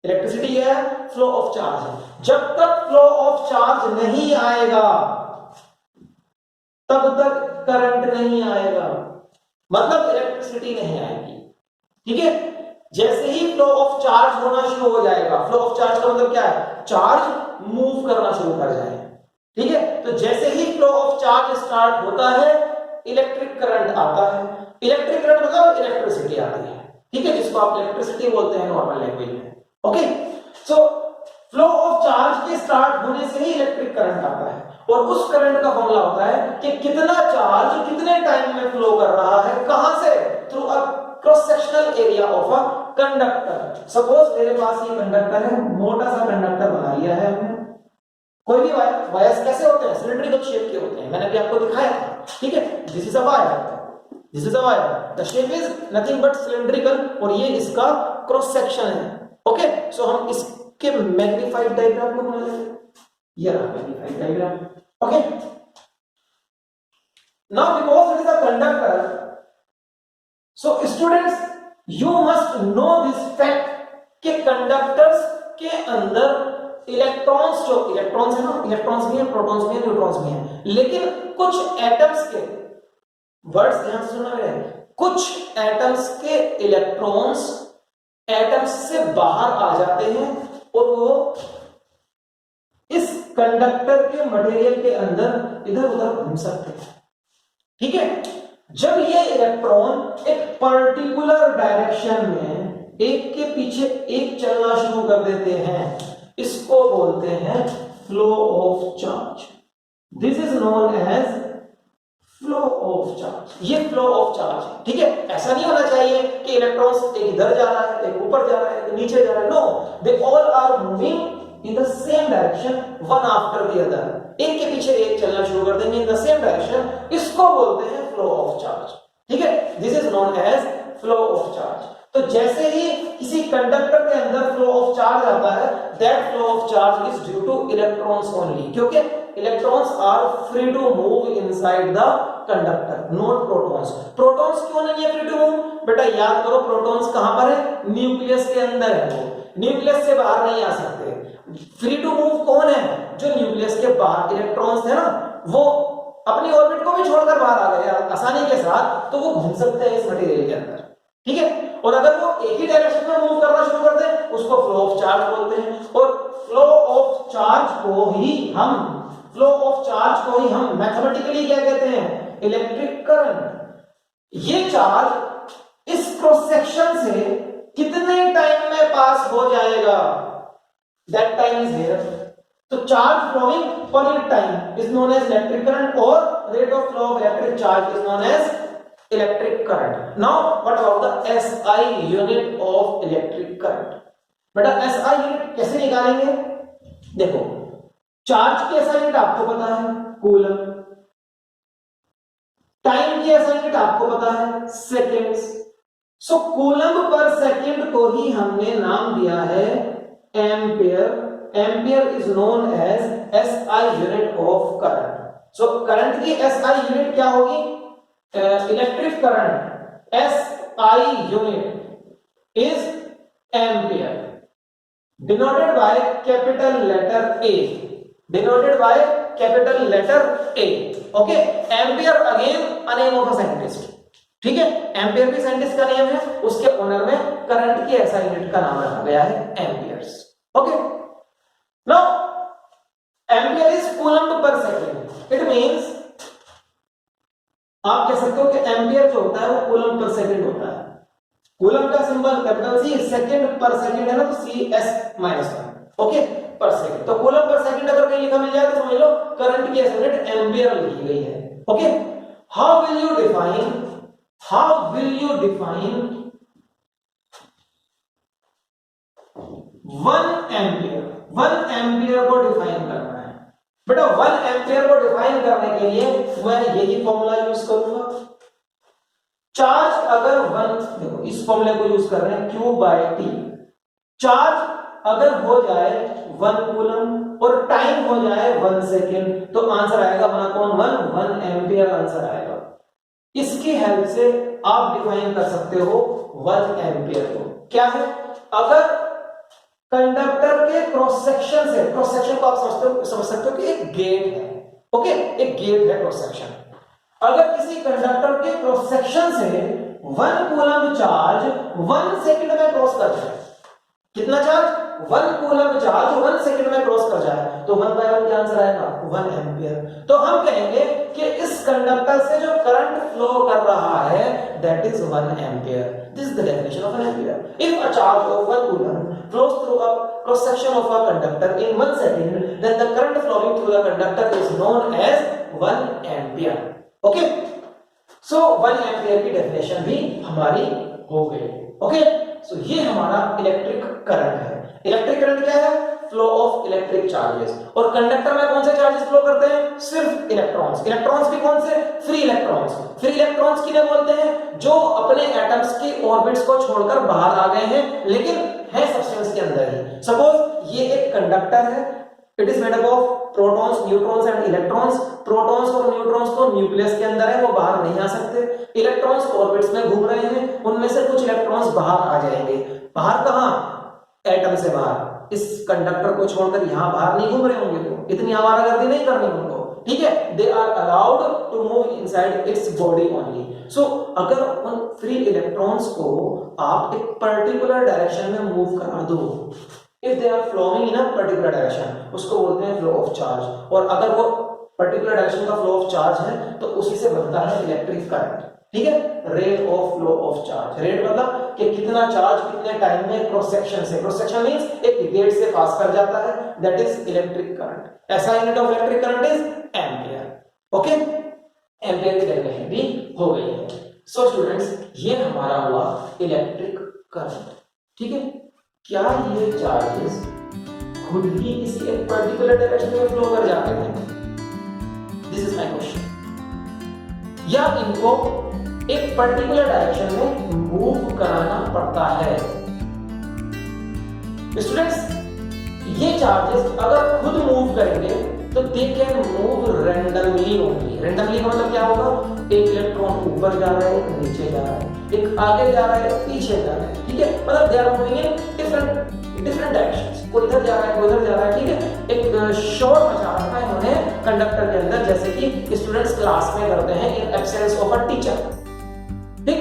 Electricity है फ्लो ऑफ चार्ज। जब तक फ्लो ऑफ चार्ज नहीं आएगा तब तक करंट नहीं आएगा, मतलब इलेक्ट्रिसिटी नहीं आएगी। ठीक है, जैसे ही फ्लो ऑफ चार्ज होना शुरू हो जाएगा, फ्लो ऑफ चार्ज का मतलब क्या है? चार्ज मूव करना शुरू कर जाए। ठीक है, तो जैसे ही फ्लो ऑफ चार्ज स्टार्ट होता है इलेक्ट्रिक करंट आता है। इलेक्ट्रिक करंट मतलब इलेक्ट्रिसिटी आती है। ठीक है, जिसको आप इलेक्ट्रिसिटी बोलते हैं नॉर्मल लैंग्वेज में। Okay, so flow of charge के स्टार्ट होने से ही इलेक्ट्रिक करंट आता है और उस करंट का फॉर्मूला होता है कि कितना चार्ज कितने टाइम में फ्लो कर रहा है, कहां से? Through a cross sectional area of a conductor. Suppose मेरे पास ये कंडक्टर है, मोटा सा कंडक्टर बना लिया है हमने। कोई भी वायर्स कैसे होते हैं? सिलिंड्रिकल शेप के होते हैं, मैंने अभी आपको दिखाया था। ठीक है, this is a wire, this is a wire, the shape is nothing but cylindrical और ये इसका क्रॉस सेक्शन है। ओके, सो हम इसके मैग्नीफाइड डायग्राम को बना लेंगे। ये रहा magnified diagram. Okay, now because it is a conductor, so students you must know this fact कि कंडक्टर्स के अंदर इलेक्ट्रॉन्स, जो इलेक्ट्रॉन्स है ना, इलेक्ट्रॉन्स भी है, प्रोटॉन्स भी है, न्यूट्रॉन्स भी है, लेकिन कुछ एटम्स के, वर्ड्स ध्यान से सुनना मेरे, कुछ एटम्स के इलेक्ट्रॉन्स एटम्स से बाहर आ जाते हैं और वो इस कंडक्टर के मटेरियल के अंदर इधर उधर घूम सकते हैं। ठीक है, जब ये इलेक्ट्रॉन एक पर्टिकुलर डायरेक्शन में एक के पीछे एक चलना शुरू कर देते हैं, इसको बोलते हैं flow of charge. This is known as flow of charge. ये फ्लो ऑफ चार्ज है, ठीक है। ऐसा नहीं होना चाहिए कि इलेक्ट्रॉन्स एक इधर जा रहा है, एक ऊपर जा रहा है, एक नीचे जा रहा है। No, they all are moving in the same direction, one after the other. एक के पीछे एक चलना शुरू कर देंगे इन द सेम डायरेक्शन। इसको बोलते हैं फ्लो ऑफ चार्ज, ठीक है। This is known as flow of charge. तो जैसे ही किसी कंडक्टर के अंदर फ्लो ऑफ चार्ज आता है, that flow of charge is due to electrons only, क्योंकि electrons are free to move inside the conductor, not protons. Protons क्यों नहीं है फ्री टू मूव? बेटा याद करो, प्रोटॉन्स कहां पर है? न्यूक्लियस के अंदर है, वो न्यूक्लियस से बाहर नहीं आ सकते। फ्री टू मूव कौन है? जो न्यूक्लियस के बाहर इलेक्ट्रॉन्स थे ना, वो अपनी ऑर्बिट को भी छोड़कर बाहर आ गए आसानी के साथ, तो वो घूम सकते हैं इस मटेरियल के अंदर, ठीक है। और अगर वो एक ही डायरेक्शन में मूव करना शुरू कर दें, उसको फ्लो ऑफ चार्ज बोलते हैं। और फ्लो ऑफ चार्ज को ही हम मैथमेटिकली क्या कहते हैं? Electric current. ये चार्ज इस क्रॉस सेक्शन से कितने टाइम में पास हो जाएगा, दैट टाइम इज हियर। तो charge flowing per unit time is known as electric current, और rate of flow of electric charge is known as electric current. Now what about the SI unit of electric current? बेटा SI unit कैसे निकालेंगे? देखो, charge की SI unit आपको पता है, coulomb. Time की एसआई यूनिट आपको पता है, seconds. So coulomb per second को ही हमने नाम दिया है ampere. Ampere is known as SI unit of current. So current की एसआई यूनिट क्या होगी? Electric current SI unit is ampere, denoted by capital letter A, denoted by capital letter A, okay। ampere again a name of a scientist, ठीक है। Ampere भी scientist का name है, उसके honour में करंट की SI यूनिट का नाम रखा गया है amperes, okay. Now ampere is coulomb per second. It means आप कह सकते हो कि एम्पियर जो होता है वो कूलम पर सेकंड होता है। कूलम का सिंबल कैपिटल C, सेकंड पर सेकंड है ना, तो CS-1, ओके, पर सेकंड। तो कूलम पर सेकंड अगर कहीं लिखा मिल जाए तो समझ लो करंट की यूनिट एम्पियर लिखी गई है, okay. How will you define 1 ampere? 1 ampere को डिफाइन करना है बेटा। 1 एम्पियर को डिफाइन करने के लिए मैं यही फॉर्मूला यूज करूंगा। चार्ज अगर 1, देखो इस फॉर्मूले को यूज कर रहे हैं, Q/T। चार्ज अगर हो जाए 1 कूलम और टाइम हो जाए 1 सेकेंड, तो आंसर आएगा 1/1 एम्पियर आंसर आएगा। इसकी हेल्प से आप डिफाइन कर सकते हो 1 एम्पियर को। क्या है? अगर कंडक्टर के क्रॉस सेक्शन से, क्रॉस सेक्शन को आप समझ सकते हो कि एक गेट है, ओके, एक गेट है क्रॉस सेक्शन। अगर किसी कंडक्टर के क्रॉस सेक्शन से 1 कूलम चार्ज 1 सेकंड में क्रॉस कर जाए, कितना चार्ज? 1 कूलम चार्ज 1 सेकंड में क्रॉस कर जाए, तो 1/1 क्या आंसर आएगा? 1 एम्पियर। तो हम कहेंगे कि इस कंडक्टर से जो करंट फ्लो कर रहा है that is 1 ampere. This is the definition of an ampere. If a charge of 1 coulomb flows through a cross section of a conductor in 1 second, then the current flowing through the conductor is known as 1 ampere, okay। so 1 ampere की definition भी हमारी हो गई, okay. So ये हमारा electric current है। Electric current क्या है? Flow of electric charges. और कंडक्टर में कौन से चार्जेस फ्लो करते हैं? सिर्फ इलेक्ट्रॉन्स। इलेक्ट्रॉन्स भी कौन से? Free electrons. फ्री इलेक्ट्रॉन्स किन्हें बोलते हैं? जो अपने एटम्स की ऑर्बिट्स को छोड़कर बाहर आ गए हैं लेकिन है सब्सटेंस के अंदर ही। सपोज ये एक कंडक्टर है, it is made up of protons, neutrons and electrons. Protons और न्यूट्रॉन्स तो न्यूक्लियस के अंदर है, वो बाहर नहीं आ सकते। इलेक्ट्रॉन्स ऑर्बिट्स में घूम रहे हैं, उनमें से कुछ इलेक्ट्रॉन्स बाहर आ जाएंगे। बाहर कहां? एटम से बाहर। इस कंडक्टर को छोड़कर यहां बाहर नहीं घूम रहे होंगे, तो इतनी आवारागर्दी नहीं करनी उनको, ठीक है। They are allowed to move inside its body only. So अगर उन फ्री इलेक्ट्रॉन्स को आप एक पर्टिकुलर डायरेक्शन में मूव करा दो, if they are flowing in a particular direction, उसको बोलते हैं फ्लो ऑफ चार्ज। और अगर वो पर्टिकुलर डायरेक्शन का फ्लो ऑफ चार्ज है तो उसी से बनता है इलेक्ट्रिक करंट, ठीक है। Rate of flow of charge, rate मतलब कि कितना चार्ज कितने टाइम में क्रॉस सेक्शन से, क्रॉस सेक्शन मींस एक गेट से पास कर जाता है, दैट इज इलेक्ट्रिक करंट। ऐसा unit of electric current is ampere, okay. Ampere की डेफिनेशन भी हो गई है। सो स्टूडेंट्स, ये हमारा हुआ इलेक्ट्रिक करंट। ठीक है, क्या ये चार्जेस खुद ही किसी एक पर्टिकुलर डायरेक्शन में फ्लो कर जाते हैं? This is my question. या इनको एक पर्टिकुलर डायरेक्शन में मूव कराना पड़ता है? स्टूडेंट्स, ये चार्जेस अगर खुद मूव करेंगे तो they can move randomly only. Randomly का मतलब क्या होगा? एक इलेक्ट्रॉन ऊपर जा रहा है, एक नीचे जा रहा है, एक आगे जा रहा है, एक पीछे जा रहा है। ठीक है, मतलब they are moving in different directions. कोई इधर जा रहा है, कोई उधर जा रहा है। ठीक है, एक शॉर्ट मचा रखा है इन्होंने कंडक्टर के अंदर, जैसे कि स्टूडेंट्स क्लास में करते हैं in absence of a teacher. ठीक,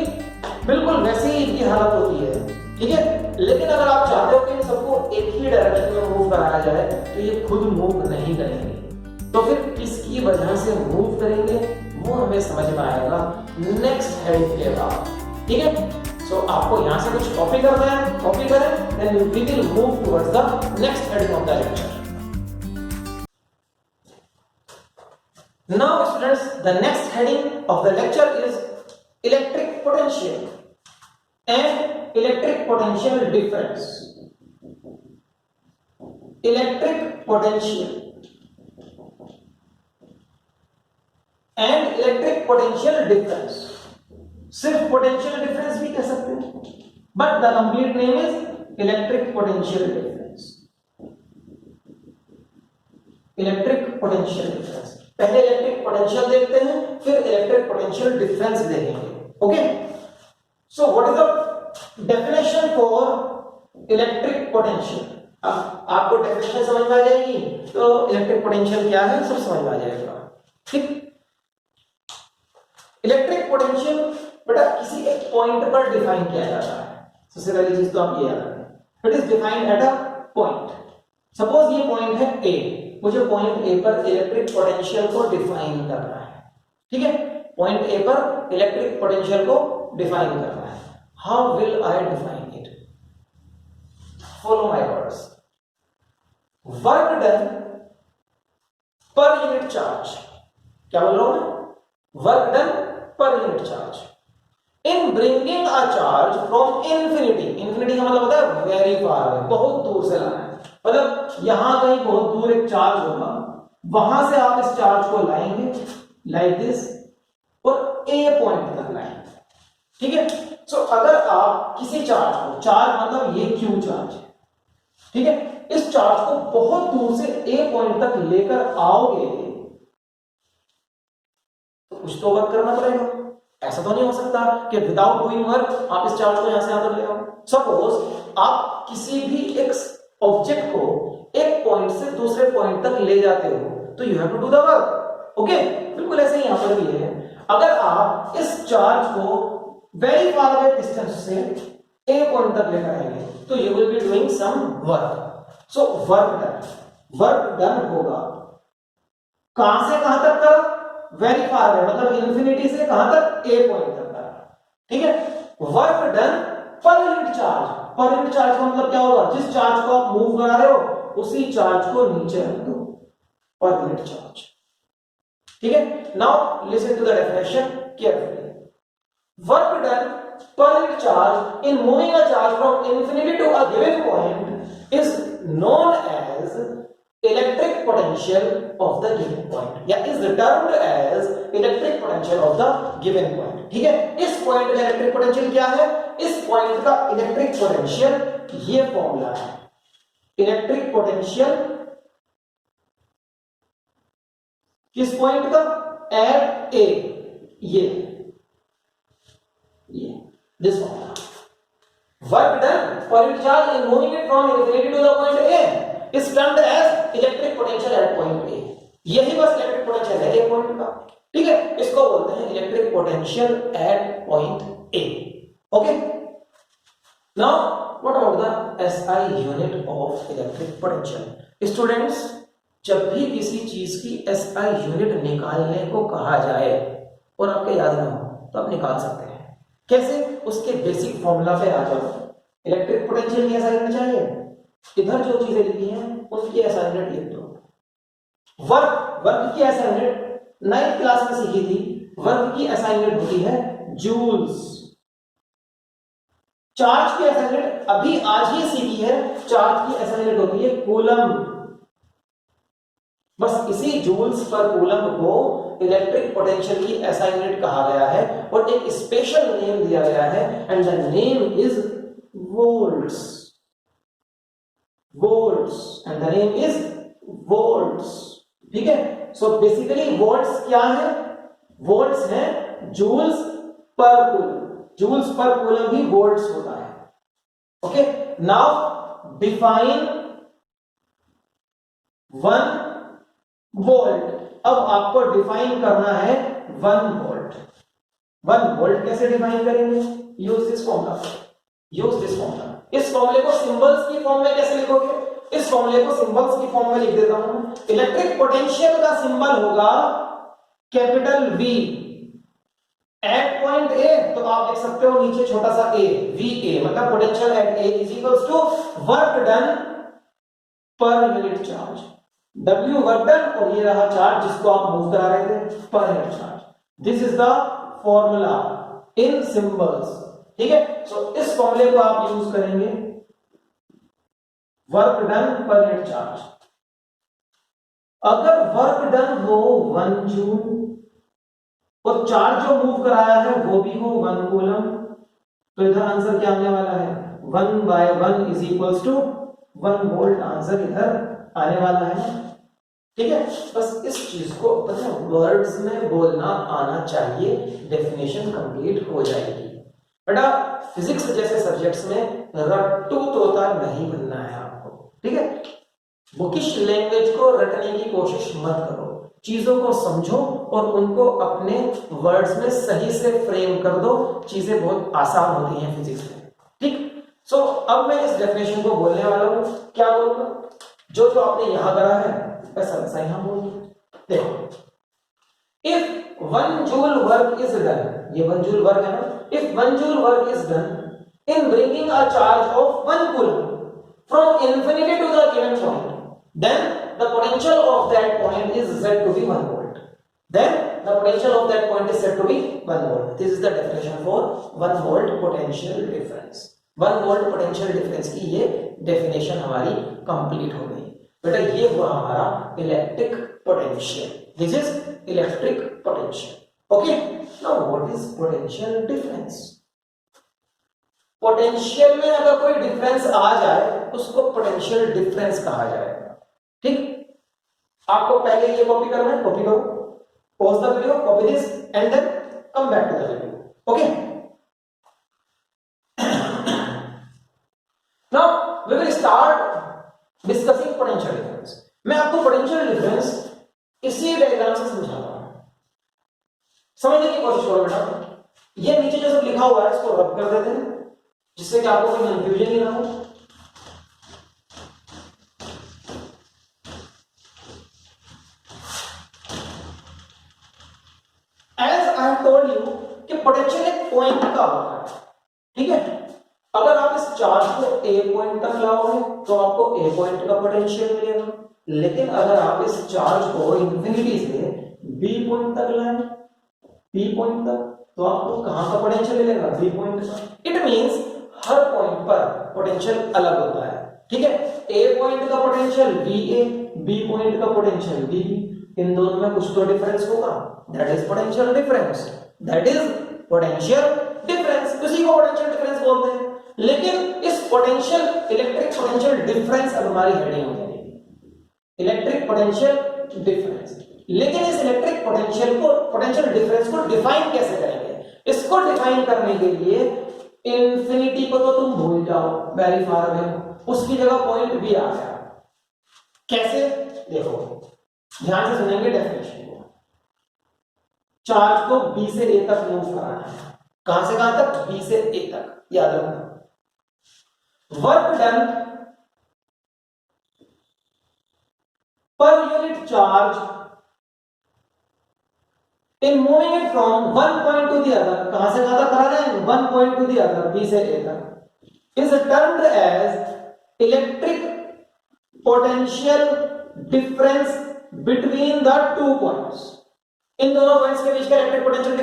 बिल्कुल वैसी ही इनकी हालत होती है। ठीक है, लेकिन अगर आप चाहते हो कि इन सबको एक ही डायरेक्शन में मूव कराया जाए तो ये खुद मूव नहीं करेंगे। तो फिर किसकी वजह से मूव करेंगे वो हमें समझ में आएगा नेक्स्ट हेडिंग के बाद। ठीक है, सो आपको यहां से कुछ कॉपी करना है, कॉपी करें, then we will move towards the next heading of the lecture. Now students, the next heading of the lecture is electric potential and electric potential difference. Electric potential and electric potential difference. सिर्फ potential difference भी कह सकते हैं, but the complete name is electric potential difference. Electric potential difference. पहले electric potential देखते हैं, फिर electric potential difference देखेंगे. Okay? So what is the definition for electric potential? अब आपको डेफिनेशन समझ में आ जाएगी तो इलेक्ट्रिक पोटेंशियल क्या है सब समझ में आ जाएगा। ठीक, इलेक्ट्रिक पोटेंशियल बेटा किसी एक पॉइंट पर डिफाइन किया जाता है। सबसे पहली चीज तो आप ये याद रखें, it is defined at a point. Suppose ये पॉइंट है ए, मुझे पॉइंट ए पर इलेक्ट्रिक पोटेंशियल को डिफाइन करना है। ठीक है, पॉइंट ए पर इलेक्ट्रिक पोटेंशियल को डिफाइन करना है। How will I define it? Follow my words. Work done per unit charge. क्या बोल रहा हूं मैं? Work done per unit charge in bringing a charge from infinity. Infinity का मतलब होता है वेरी फार अवे, बहुत दूर से लाना है। मतलब यहां कहीं बहुत दूर एक चार्ज होगा, वहां से आप इस चार्ज को लाएंगे लाइक दिस और ए पॉइंट तक लाएंगे। ठीक है, सो अगर आप किसी चार्ज को, चार्ज मतलब ये क्यू चार्ज है, ठीक है, इस चार्ज को बहुत दूर से ए पॉइंट तक लेकर आओगे तो कुछ तो वर्क करना पड़ेगा। ऐसा तो नहीं हो सकता कि विदाउट डूइंग वर्क आप इस चार्ज को यहां से यहां तक ले आओ। सपोज आप किसी भी एक ऑब्जेक्ट को एक पॉइंट से दूसरे पॉइंट तक ले जाते हो तो you have to do the work. Okay, बिल्कुल ऐसे ही यहां पर भी है। अगर आप इस चार्ज को वेरी फार अवे डिस्टेंस से ए पॉइंट तक लेकर आएंगे तो you will be doing some work. So work done होगा कहां से कहां तक का? वेरी फार अवे, मतलब इंफिनिटी से कहां तक? ए पॉइंट तक का। ठीक है, work done per unit charge. Per unit charge का मतलब क्या होगा? जिस चार्ज को आप मूव करा रहे हो उसी चार्ज को नीचे रख दो, पर यूनिट चार्ज। ठीक है, now listen to the definition carefully. Work done per unit charge in moving a charge from infinity to a given point is known as electric potential of the given point, या is termed as electric potential of the given point। ठीक है, इस point का electric potential क्या है? इस point का electric potential ये फॉर्मूला है। इलेक्ट्रिक पोटेंशियल किस पॉइंट का? एट ए, ये this formula. Work done for each charge in moving it from infinity to the point A is termed as electric potential at point A. यही बस electric potential है एक point का। ठीक है, इसको बोलते हैं electric potential at point A. Okay, now what about the SI unit of electric potential? Students, जब भी किसी चीज की एसआई यूनिट निकालने को कहा जाए और आपके याद ना हो तो आप निकाल सकते हैं। कैसे? उसके बेसिक फॉर्मूला पे आ जाओ। इलेक्ट्रिक पोटेंशियल की एसआई यूनिट चाहिए, इधर जो चीजें लिखी हैं उनकी एसआई यूनिट लिख दो। वर्क की एसआई यूनिट 9th क्लास में सीखी थी, वर्क की SI यूनिट होती है जूल्स। चार्ज की SI यूनिट अभी आज ही सीखी है, चार्ज की SI यूनिट होती है कूलम। बस इसी जूल्स पर कूलम को इलेक्ट्रिक पोटेंशियल की SI यूनिट कहा गया है और एक स्पेशल नेम दिया गया है and the name is volts. Volts and the name is volts. ठीक है, सो बेसिकली वोल्ट्स क्या है? वोल्ट्स है joules per coulomb. Joules per coulomb ही वोल्ट्स होता है। Okay, now define 1 volt. अब आपको डिफाइन करना है 1 वोल्ट। 1 वोल्ट कैसे डिफाइन करेंगे? Use this formula. Use this formula. इस फॉर्मूले को सिंबल्स की फॉर्म में कैसे लिखोगे? इस फॉर्मूले को सिंबल्स की फॉर्म में लिख देता हूं। इलेक्ट्रिक पोटेंशियल का सिंबल होगा capital V। At point A तो आप लिख सकते हो नीचे छोटा सा a, VA, मतलब potential at A is equals to work done per unit charge. W work done और ये रहा चार्ज जिसको आप मूव करा रहे थे, पर unit charge. This is the formula in symbols. ठीक है, सो इस फॉर्मूले को आप यूज करेंगे work done per unit charge. अगर वर्क डन हो 1 जूल और चार्ज जो मूव कराया है वो भी हो 1 कूलम, तो इधर आंसर क्या आने वाला है? 1/1 is equals to 1 volt. Answer इधर आने वाला है। ठीक है, बस इस चीज को पता है वर्ड्स में बोलना आना चाहिए, डेफिनेशन कंप्लीट हो जाएगी। बेटा फिजिक्स जैसे सब्जेक्ट्स में रट्टू तोता नहीं बनना है आपको। ठीक है, बुकिश लैंग्वेज को रटने की कोशिश मत करो, चीजों को समझो और उनको अपने वर्ड्स में सही से फ्रेम कर दो। चीजें बहुत आसान होती हैं फिजिक्स में। ठीक, सो अब मैं इस डेफिनेशन को बोलने वाला हूं। क्या बोलूंगा? जो जो आपने यहां करा है वैसा वैसा यहां बोलूंगा। देखो, if 1 joule work is done, ये 1 जूल वर्क है ना, if 1 joule work is done in bringing a charge of 1 coulomb from infinity to the given point, then the potential of that point is said to be 1 volt. Then the potential of that point is said to be 1 volt. This is the definition for 1 volt potential difference. 1 volt potential difference की ये definition हमारी complete हो गई। बेटा ये हुआ हमारा electric potential. This is electric potential. Okay. Now what is potential difference? Potential में अगर कोई डिफरेंस आ जाए उसको पोटेंशियल डिफरेंस कहा जाएगा। ठीक, आपको पहले ये कॉपी करना है, कॉपी करो, pause the video, copy this and then come back to the video. Okay, now we will start discussing potential difference. मैं आपको पोटेंशियल डिफरेंस इसी डायग्राम से समझाता हूं, समझने की कोशिश करो बेटा। ये नीचे जो सब लिखा हुआ है इसको रब कर देते हैं जिससे कि आपको कोई कंफ्यूजन ही ना हो। As I have told you कि पोटेंशियल एक पॉइंट का होता है। ठीक है, अगर आप इस चार्ज को ए पॉइंट तक लाओगे तो आपको ए पॉइंट का पोटेंशियल मिलेगा, लेकिन अगर आप इस चार्ज को इंफिनिटी से बी पॉइंट तक लाएं, बी पॉइंट तक, तो आपको कहां का पोटेंशियल मिलेगा? बी पॉइंट का। इट मींस हर पॉइंट पर पोटेंशियल अलग होता है। ठीक है, ए पॉइंट का पोटेंशियल VA, बी पॉइंट का पोटेंशियल VB, इन दोनों में कुछ तो डिफरेंस होगा, that is potential difference. That is potential difference, उसी को पोटेंशियल डिफरेंस बोलते हैं। लेकिन इस पोटेंशियल इलेक्ट्रिक पोटेंशियल डिफरेंस अब हमारी हेडिंग हो जाएगी, इलेक्ट्रिक पोटेंशियल डिफरेंस। लेकिन इस इलेक्ट्रिक पोटेंशियल को, पोटेंशियल डिफरेंस को डिफाइन कैसे करेंगे? इसको डिफाइन करने के लिए इंफिनिटी को तो तुम भूल जाओ, वेरी फार अवे, उसकी जगह पॉइंट भी आ गया। कैसे? देखो ध्यान से सुनेंगे डेफिनेशन को। चार्ज को B से A तक मूव कराना है। कहां से कहां तक? B से A तक, याद रखना। Work done per unit charge in moving it from one point to the other, कहां से कहां तक करा रहे हैं? one point to the other, B से A तक, is termed as electric potential difference between the two points. इन दोनों पॉइंट्स के बीच का electric potential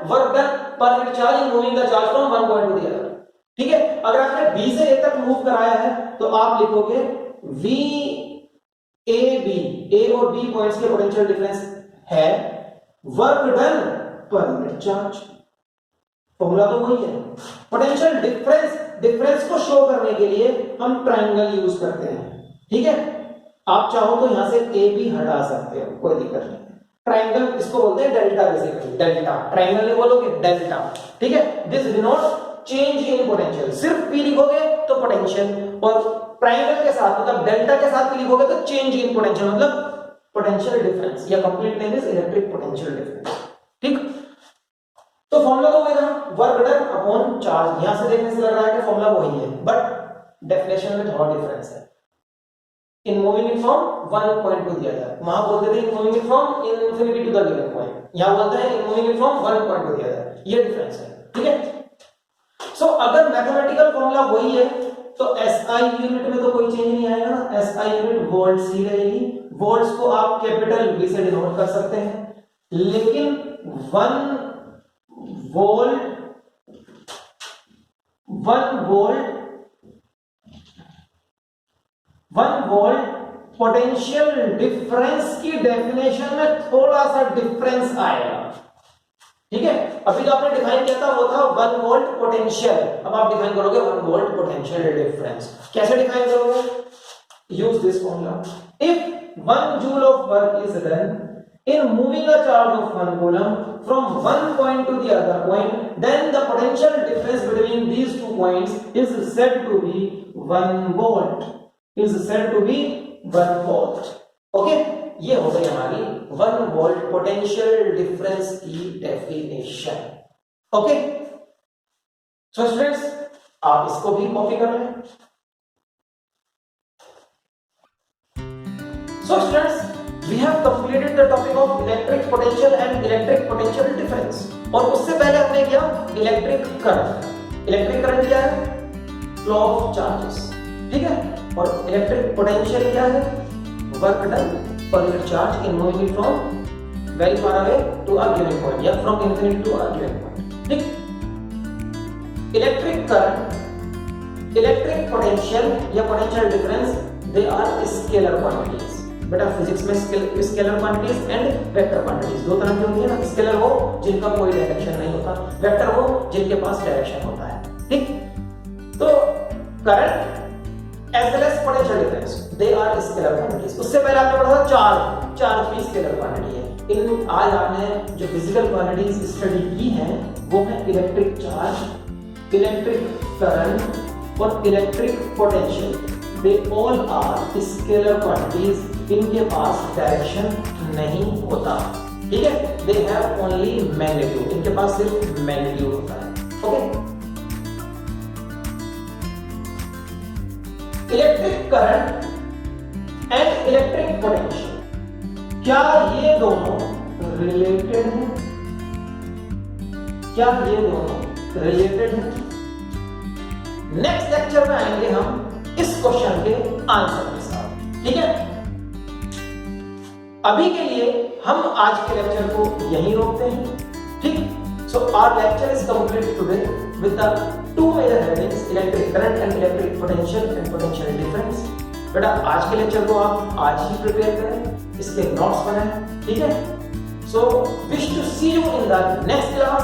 work done per unit charge in moving the charge from one point to the other. ठीक है, अगर आपने B से ए तक मूव कराया है तो आप लिखोगे वी ए बी, ए और बी पॉइंट्स के पोटेंशियल डिफरेंस है work done per unit charge. Formula तो वही है। पोटेंशियल डिफरेंस को शो करने के लिए हम ट्रायंगल यूज करते हैं। ठीक है, आप चाहो तो यहां से ए बी हटा सकते हो, कोई दिक्कत नहीं। ट्रायंगल इसको बोलते हैं डेल्टा, बेसिकली डेल्टा। ट्रायंगल नहीं बोलोगे, डेल्टा। ठीक है, this denote change in potential. सिर्फ पी लिखोगे तो पोटेंशियल, और ट्रायंगल के साथ मतलब डेल्टा के साथ पी लिखोगे तो चेंज इन पोटेंशियल, मतलब पोटेंशियल डिफरेंस, या complete name is electric potential difference. ठीक, तो फॉर्मूला तो वही था, वर्क डन अपॉन चार्ज। यहां से देखने से लग रहा है कि फॉर्मूला वही है, बट डेफिनेशन में थोड़ा डिफरेंस है। In moving it from one point to the other, वहां बोलते थे in moving it from infinity to the given point, यहां बोलते हैं in moving it from one point to the other. ये डिफरेंस है। ठीक है, सो अगर मैथमेटिकल फॉर्मूला वही है तो एसआई यूनिट में तो कोई चेंज नहीं आएगा ना। एसआई यूनिट वोल्ट्स ही रहेगी। वोल्ट्स को आप कैपिटल वी से डिनोट कर सकते हैं, लेकिन 1 वोल्ट पोटेंशियल डिफरेंस की डेफिनेशन में थोड़ा सा डिफरेंस आएगा। ठीक है, अभी जो आपने डिफाइन किया था वो था 1 वोल्ट पोटेंशियल, अब आप डिफाइन करोगे 1 वोल्ट पोटेंशियल डिफरेंस। कैसे डिफाइन करोगे? Use this formula. If 1 joule of work is done in moving a charge of 1 coulomb from one point to the other point, then the potential difference between these two points is said to be 1 volt. Is said to be 1 volt. Okay? ये हो गई हमारी 1 volt potential difference की definition. Okay, so students आप इसको भी copy कर लें। So students we have completed the topic of electric potential and electric potential difference, और उससे पहले हमने किया इलेक्ट्रिक करंट। इलेक्ट्रिक करंट क्या है? Flow of charges. ठीक है, और इलेक्ट्रिक पोटेंशियल क्या है? Work done per unit charge in moving from very far away to a given point, या from infinity to a given point. ठीक, इलेक्ट्रिक करंट, इलेक्ट्रिक पोटेंशियल या potential difference, they are scalar quantities. बेटा physics में scalar quantities and vector quantities दो तरह की होती है ना। स्केलर वो जिनका कोई डायरेक्शन नहीं होता, वेक्टर वो जिनके पास डायरेक्शन होता है। ठीक, तो current as well as potential difference, they are scalar quantities. उससे पहले आपने पढ़ा था चार्ज भी स्केलर क्वांटिटी है। इन आज आपने जो फिजिकल क्वांटिटीज स्टडी की हैं वो है इलेक्ट्रिक चार्ज, इलेक्ट्रिक करंट और electric potential. They all are scalar quantities, इनके पास डायरेक्शन नहीं होता। ठीक है, दे हैव ओनली मैग्नीट्यूड, इनके पास सिर्फ मैग्नीट्यूड होता है। Okay, electric current and electric potential, क्या ये दोनों रिलेटेड हैं? क्या ये दोनों रिलेटेड हैं? नेक्स्ट लेक्चर में आएंगे हम इस क्वेश्चन के आंसर के साथ। ठीक है, अभी के लिए हम आज के लेक्चर को यहीं रोकते हैं। ठीक, so our lecture is complete today with the two major headings, electric current and electric potential and potential difference. बेटा आज के लेक्चर को आप आज ही प्रिपेयर करें, इसके नोट्स बनाएं। ठीक है, so wish to see you in the next class.